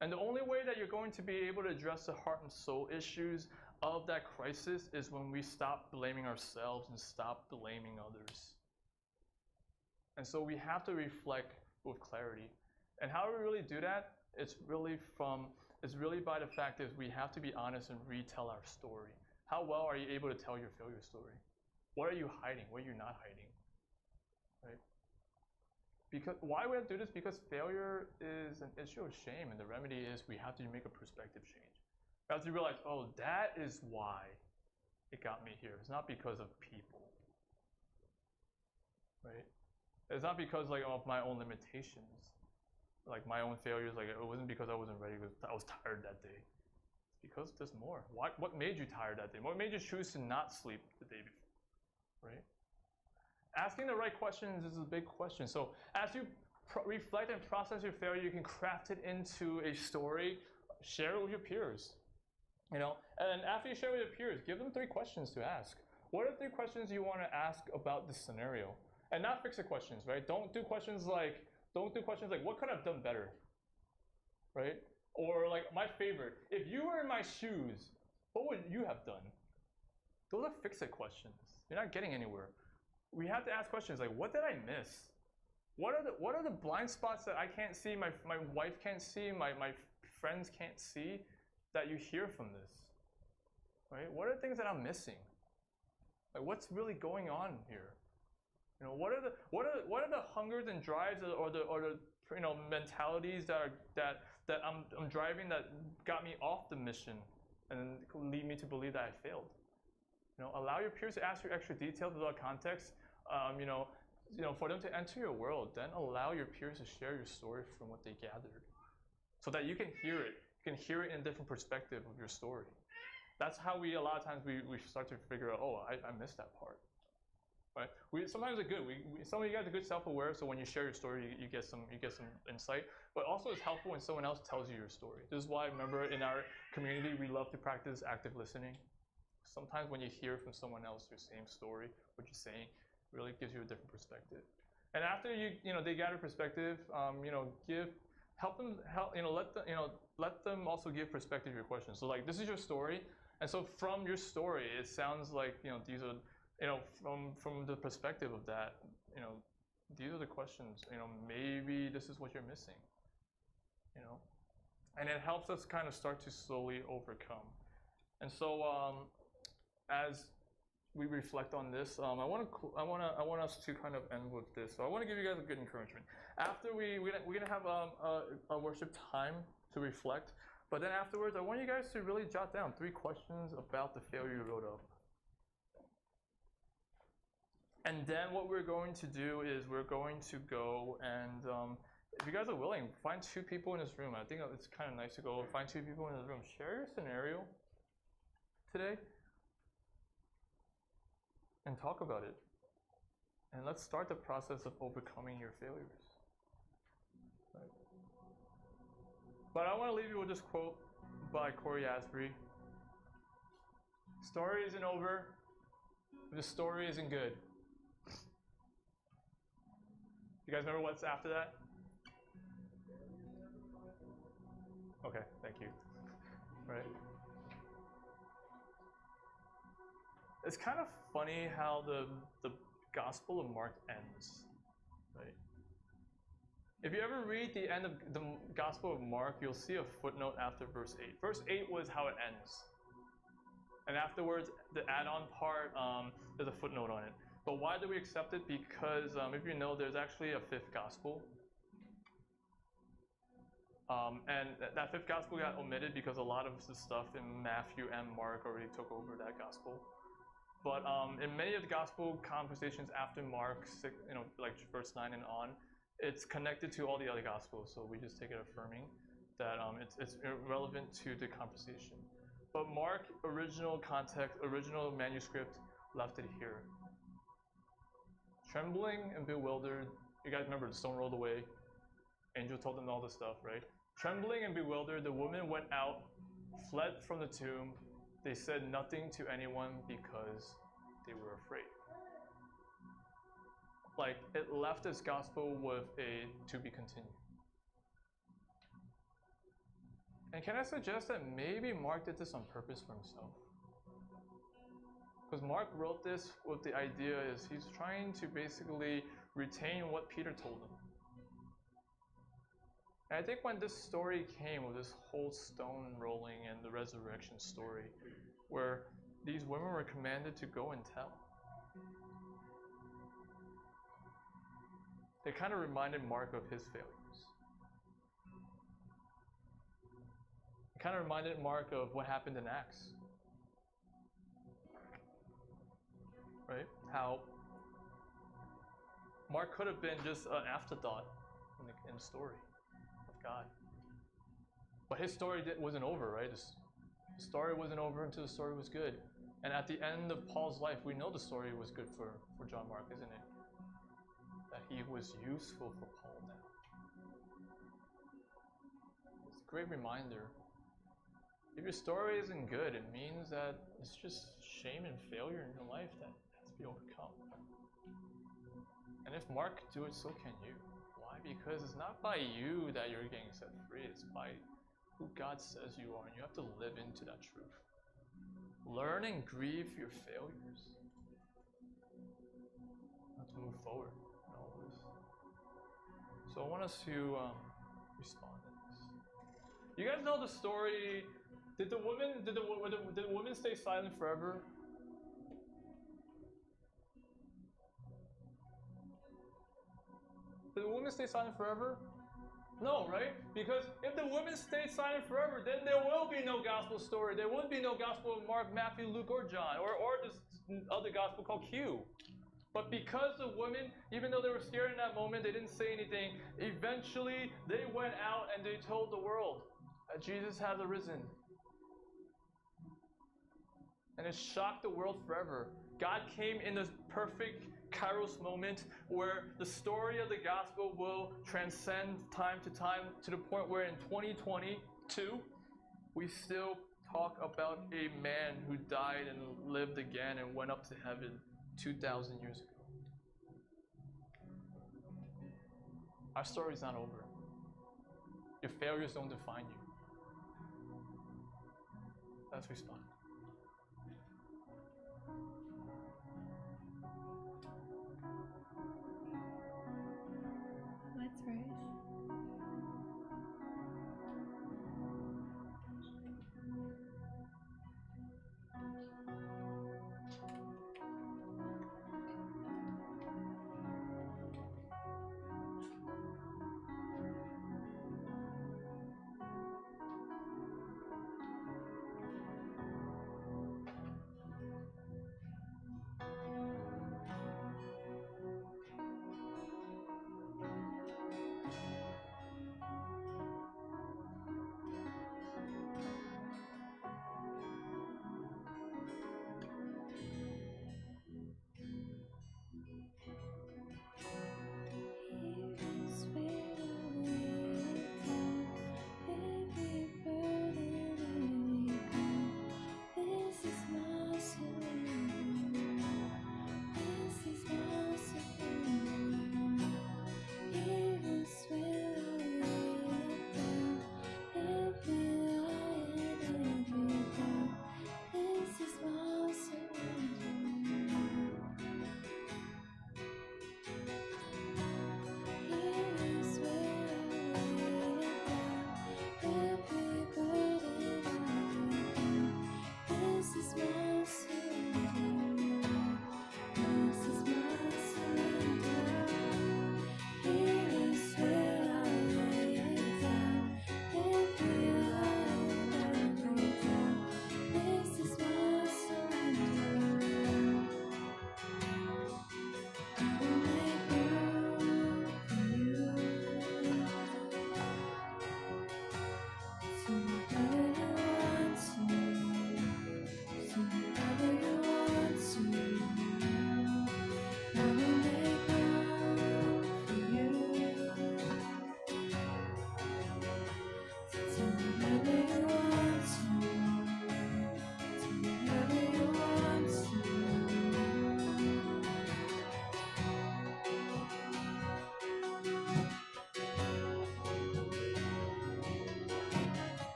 And the only way that you're going to be able to address the heart and soul issues of that crisis is when we stop blaming ourselves and stop blaming others. And so we have to reflect with clarity. And how do we really do that? It's really by the fact is we have to be honest and retell our story. How well are you able to tell your failure story? What are you hiding? What are you not hiding? Right? Because why we have to do this? Because failure is an issue of shame, and the remedy is we have to make a perspective change. We have to realize, oh, that is why it got me here. It's not because of people. Right? It's not because like of my own limitations, like my own failures. Like it wasn't because I wasn't ready. Because I was tired that day. It's because there's more. What made you tired that day? What made you choose to not sleep the day before? Right? Asking the right questions is a big question. So as you reflect and process your failure, you can craft it into a story. Share it with your peers. You know, and after you share with your peers, give them 3 questions to ask. What are 3 questions you want to ask about this scenario? And not fix-it questions, right? Don't do questions like what could I have done better? Right? Or like my favorite, if you were in my shoes, what would you have done? Those are fix-it questions. You're not getting anywhere. We have to ask questions like, what did I miss? What are the blind spots that I can't see, my wife can't see, my friends can't see, that you hear from this? Right? What are the things that I'm missing? Like what's really going on here? You know, what are the hungers and drives or the you know mentalities that I'm driving that got me off the mission and lead me to believe that I failed? You know, allow your peers to ask you extra details without context. You know, for them to enter your world, then allow your peers to share your story from what they gathered, so that you can hear it. You can hear it in a different perspective of your story. That's how a lot of times we start to figure out, oh, I missed that part. Right? Sometimes it's good. Some of you guys are good self-aware, so when you share your story, you get some insight. But also, it's helpful when someone else tells you your story. This is why, remember, in our community, we love to practice active listening. Sometimes when you hear from someone else your same story, what you're saying, really gives you a different perspective. And after they gather perspective, let them also give perspective to your questions. So like, this is your story, and so from your story, it sounds like these are. From the perspective of that, these are the questions. Maybe this is what you're missing. And it helps us kind of start to slowly overcome. And so, as we reflect on this, I want us to kind of end with this. So I want to give you guys a good encouragement. After we're gonna have a worship time to reflect, but then afterwards, I want you guys to really jot down 3 questions about the failure you wrote up. And then what we're going to do is we're going to go and, if you guys are willing, find 2 people in this room. I think it's kind of nice to go find 2 people in this room. Share your scenario today and talk about it. And let's start the process of overcoming your failures. Right? But I want to leave you with this quote by Corey Asbury. Story isn't over. The story isn't good. You guys remember what's after that? Okay, thank you. Right. It's kind of funny how the Gospel of Mark ends, right? If you ever read the end of the Gospel of Mark, you'll see a footnote after verse 8. Verse 8 was how it ends. And afterwards, the add-on part, there's a footnote on it. But why do we accept it? Because if you know, there's actually a 5th gospel. And that 5th gospel got omitted because a lot of the stuff in Matthew and Mark already took over that gospel. But in many of the gospel conversations after Mark, like verse 9 and on, it's connected to all the other gospels. So we just take it affirming that it's relevant to the conversation. But Mark, original context, original manuscript, left it here. Trembling and bewildered, You guys remember the stone rolled away. Angel told them all this stuff, right? Trembling and bewildered, the women went out, fled from the tomb. They said nothing to anyone because they were afraid. Like, it left this gospel with a to be continued. And can I suggest that maybe Mark did this on purpose for himself? Because Mark wrote this with the idea is he's trying to basically retain what Peter told him. And I think when this story came with this whole stone rolling and the resurrection story, where these women were commanded to go and tell, it kind of reminded Mark of his failures. It kind of reminded Mark of what happened in Acts. Right? How Mark could have been just an afterthought in the story of God. But his story wasn't over, right? The story wasn't over until the story was good. And at the end of Paul's life, we know the story was good for John Mark, isn't it? That he was useful for Paul now. It's a great reminder. If your story isn't good, it means that it's just shame and failure in your life that has to be overcome. And if Mark could do it, so can you. Why? Because it's not by you that you're getting set free. It's by who God says you are, and you have to live into that truth. Learn and grieve your failures. You have to move forward in all this. So I want us to respond to this. You guys know the story. Did the women stay silent forever? Did the women stay silent forever? No, right? Because if the women stayed silent forever, then there will be no gospel story. There would be no gospel of Mark, Matthew, Luke, or John, or this other gospel called Q. But because the women, even though they were scared in that moment, they didn't say anything. Eventually, they went out and they told the world that Jesus has arisen. And it shocked the world forever. God came in this perfect Kairos moment where the story of the gospel will transcend time to time to the point where in 2022, we still talk about a man who died and lived again and went up to heaven 2,000 years ago. Our story's not over. Your failures don't define you. Let's respond. Let's rise.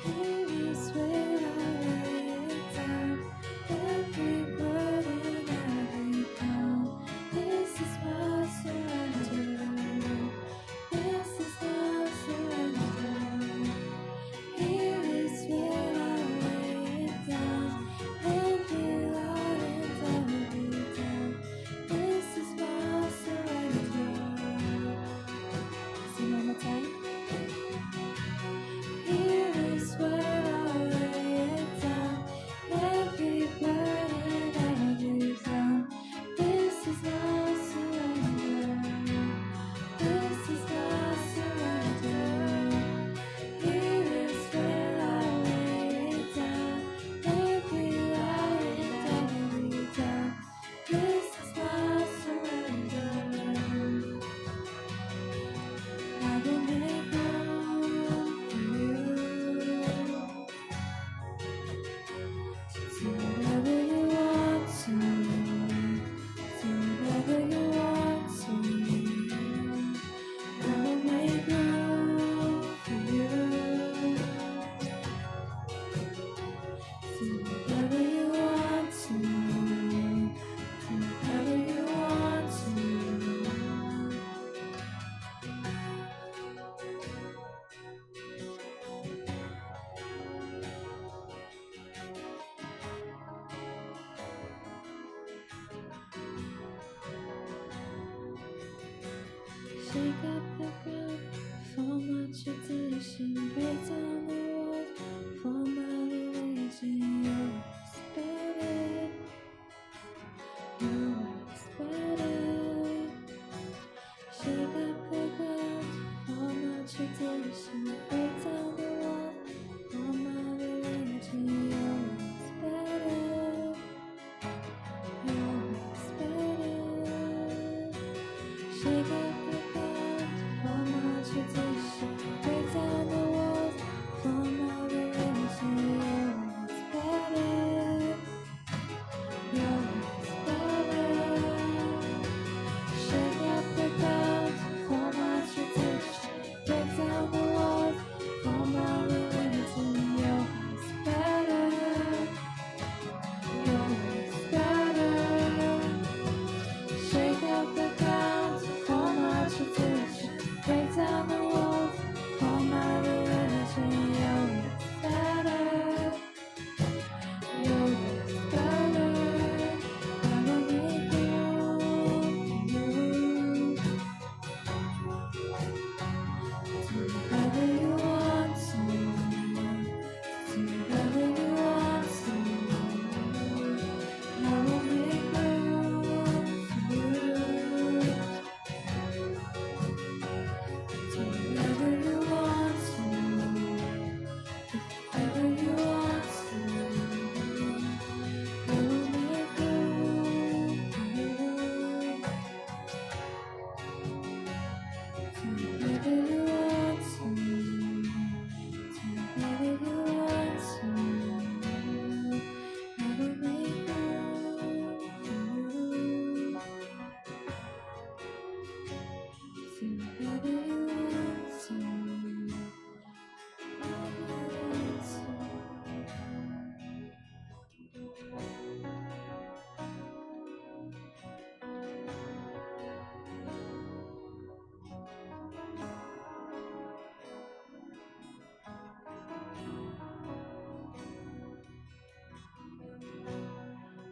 Here is where I lay it down. Every burden, every pound. This is my surrender. This is my surrender. Here is where I lay it down. Every lie and every doubt. This is my surrender. Sing one more time. Here is where I lay it down. Every burden, every doubt. This is my surrender. This is my surrender. Here is where I lay it down. Every lie and every doubt. This is my surrender. I will make room for you. Do whatever you want to. Do whatever you want to. I will make room for you. Do whatever you want to. Do whatever you want to. Shake up the ground for my tradition. Break down the walls for my religion. Yours better. Yours better. Shake up the ground for my tradition. Break down the walls for my religion. Yours better. Yours better. Shake up the ground for my tradition. Break down the walls for my religion. Yours better. Yours better. Shake up the ground for my tradition. Break down the walls for my religion. Yours better. Yours better. Shake up the ground for my tradition. Break down the walls for my religion. Yours better. Yours better. I will make room for you. Do whatever you want to. Do whatever you want to. I will make room for you. Do whatever you want to. Do whatever you want to. I will make room for you. Do whatever you want to. Do whatever you want to. I will make room for you. Do whatever you want to. I want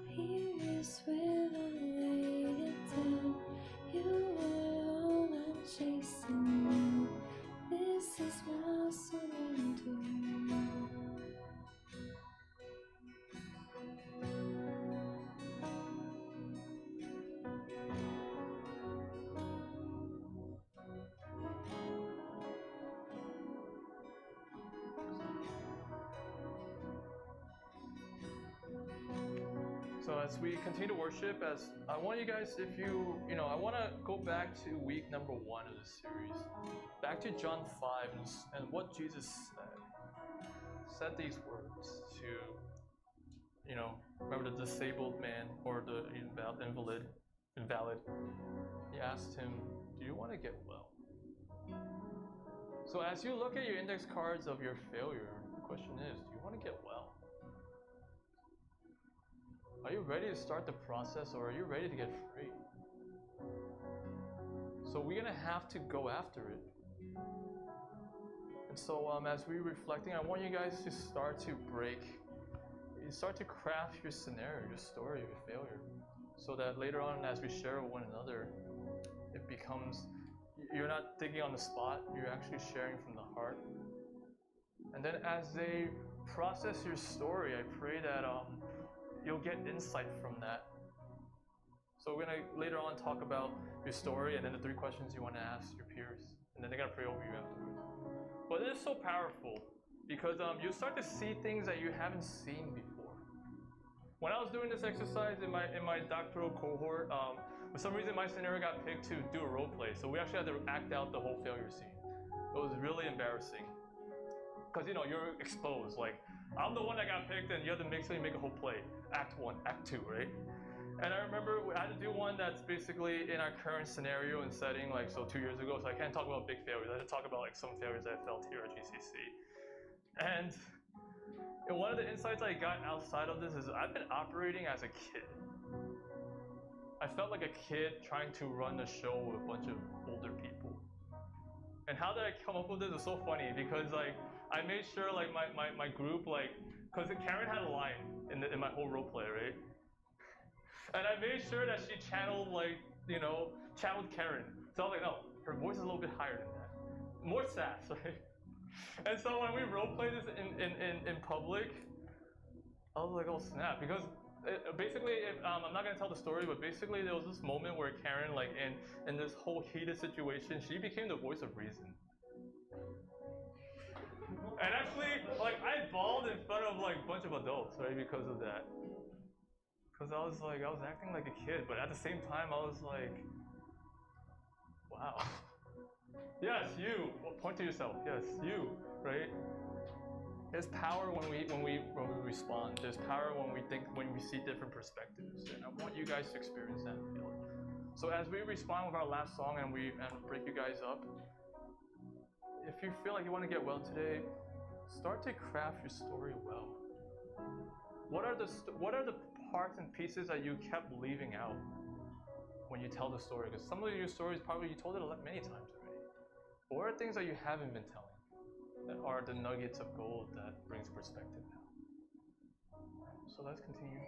Here is where I lay it down. You are all I'm chasing now. This is my surrender. So as we continue to worship, as I want you guys, if I want to go back to week number 1 of the series, back to John 5 and what Jesus said these words to, remember the disabled man or the invalid. He asked him, "Do you want to get well?" So as you look at your index cards of your failure question is, do you want to get well? Are you ready to start the process, or are you ready to get free? So we're gonna have to go after it. And so as we're reflecting, I want you guys to start to craft your scenario, your story, your failure, so that later on, as we share with one another, it becomes, you're not thinking on the spot, you're actually sharing from the heart. And then as they process your story, I pray that you'll get insight from that. So we're gonna later on talk about your story and then the 3 questions you want to ask your peers, and then they're gonna pray over you afterwards. But it is so powerful because you start to see things that you haven't seen before. When I was doing this exercise in my doctoral cohort, for some reason my scenario got picked to do a role play, so we actually had to act out the whole failure scene. It was really embarrassing because you're exposed. Like, I'm the one that got picked, and you have to make a whole play, act 1, act 2, right? And I remember I had to do one that's basically in our current scenario and setting, like, so 2 years ago, so I can't talk about big failures. I had to talk about like some failures I felt here at GCC. And one of the insights I got outside of this is I've been operating as a kid. I felt like a kid trying to run a show with a bunch of older people. And how did I come up with this? It's so funny because like I made sure like my group, like, because Karen had a line in my whole role play, right? And I made sure that she channeled Karen. So I was like, no, her voice is a little bit higher than that. More sass, right? And so when we role play this in public, I was like, oh snap, because basically, I'm not gonna tell the story, but basically there was this moment where Karen, like in this whole heated situation, she became the voice of reason. And actually, like, I bawled in front of like a bunch of adults, right, because of that. Because I was acting like a kid, but at the same time, I was like, wow. Yes, you. Well, point to yourself. Yes, you. Right? There's power when we respond. There's power when we see different perspectives, and I want you guys to experience that and feel it. So as we respond with our last song and break you guys up, if you feel like you want to get well today, start to craft your story well. What are the parts and pieces that you kept leaving out when you tell the story? Because some of your stories probably you told it many times already. But what are things that you haven't been telling that are the nuggets of gold that brings perspective now? So let's continue.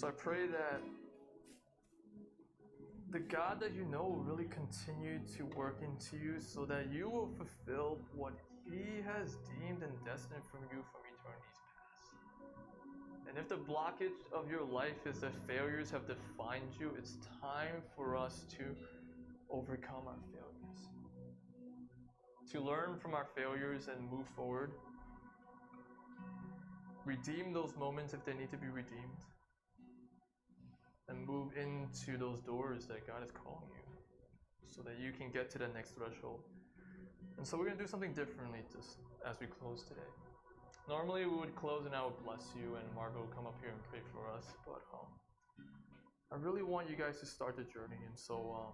So I pray that the God that you know will really continue to work into you so that you will fulfill what He has deemed and destined from you from eternity's past. And if the blockage of your life is that failures have defined you, it's time for us to overcome our failures. To learn from our failures and move forward. Redeem those moments if they need to be redeemed. And move into those doors that God is calling you so that you can get to the next threshold. And so we're going to do something differently just as we close today. Normally we would close and I would bless you and Margot would come up here and pray for us, but I really want you guys to start the journey, and so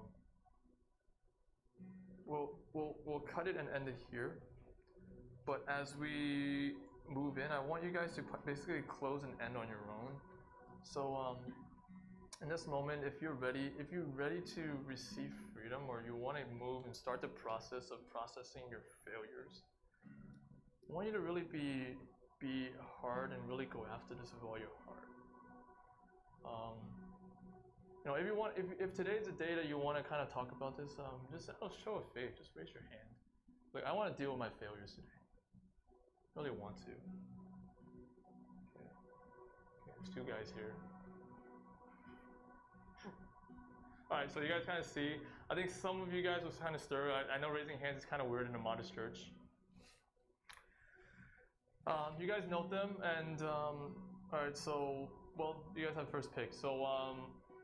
we'll cut it and end it here. But as we move in, I want you guys to basically close and end on your own. So in this moment, if you're ready to receive freedom, or you want to move and start the process of processing your failures, I want you to really be hard and really go after this with all your heart. If today's a day that you want to kind of talk about this, just a show of faith, just raise your hand. Like, I want to deal with my failures today. I really want to. Okay, there's two guys here. Alright, so you guys kind of see, I think some of you guys was kind of stirred. I know raising hands is kind of weird in a modest church. You guys note them, and alright, so, well, you guys have first pick. So,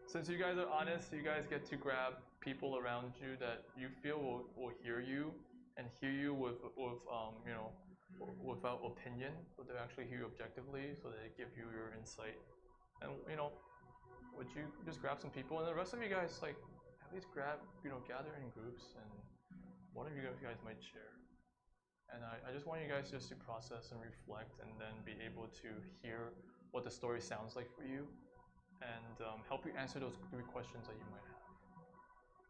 since you guys are honest, you guys get to grab people around you that you feel will hear you, and hear you without opinion, but they actually hear you objectively, so they give you your insight. And, would you just grab some people, and the rest of you guys, like, at least gather in groups, and one of you guys might share. And I just want you guys just to process and reflect, and then be able to hear what the story sounds like for you, and help you answer those 3 questions that you might have.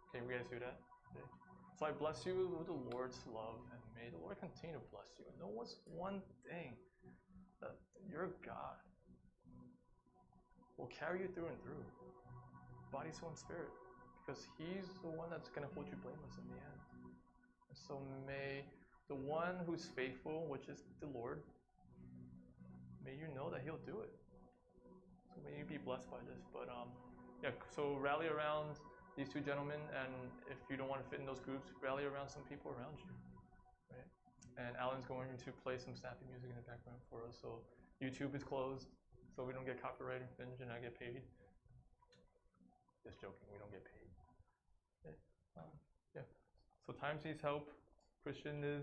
Okay, we guys do that? Okay. So I bless you with the Lord's love, and may the Lord continue to bless you. And know what's one thing, that your God will carry you through and through, body, soul, and spirit, because He's the one that's going to hold you blameless in the end. And so may the one who's faithful, which is the Lord, may you know that He'll do it. So may you be blessed by this. But yeah, so rally around these 2 gentlemen, and if you don't want to fit in those groups, rally around some people around you, right? And Alan's going to play some snappy music in the background for us. So YouTube is closed, so we don't get copyright infringed and I get paid. Just joking, we don't get paid. Okay. Yeah. So time sees help. Christian is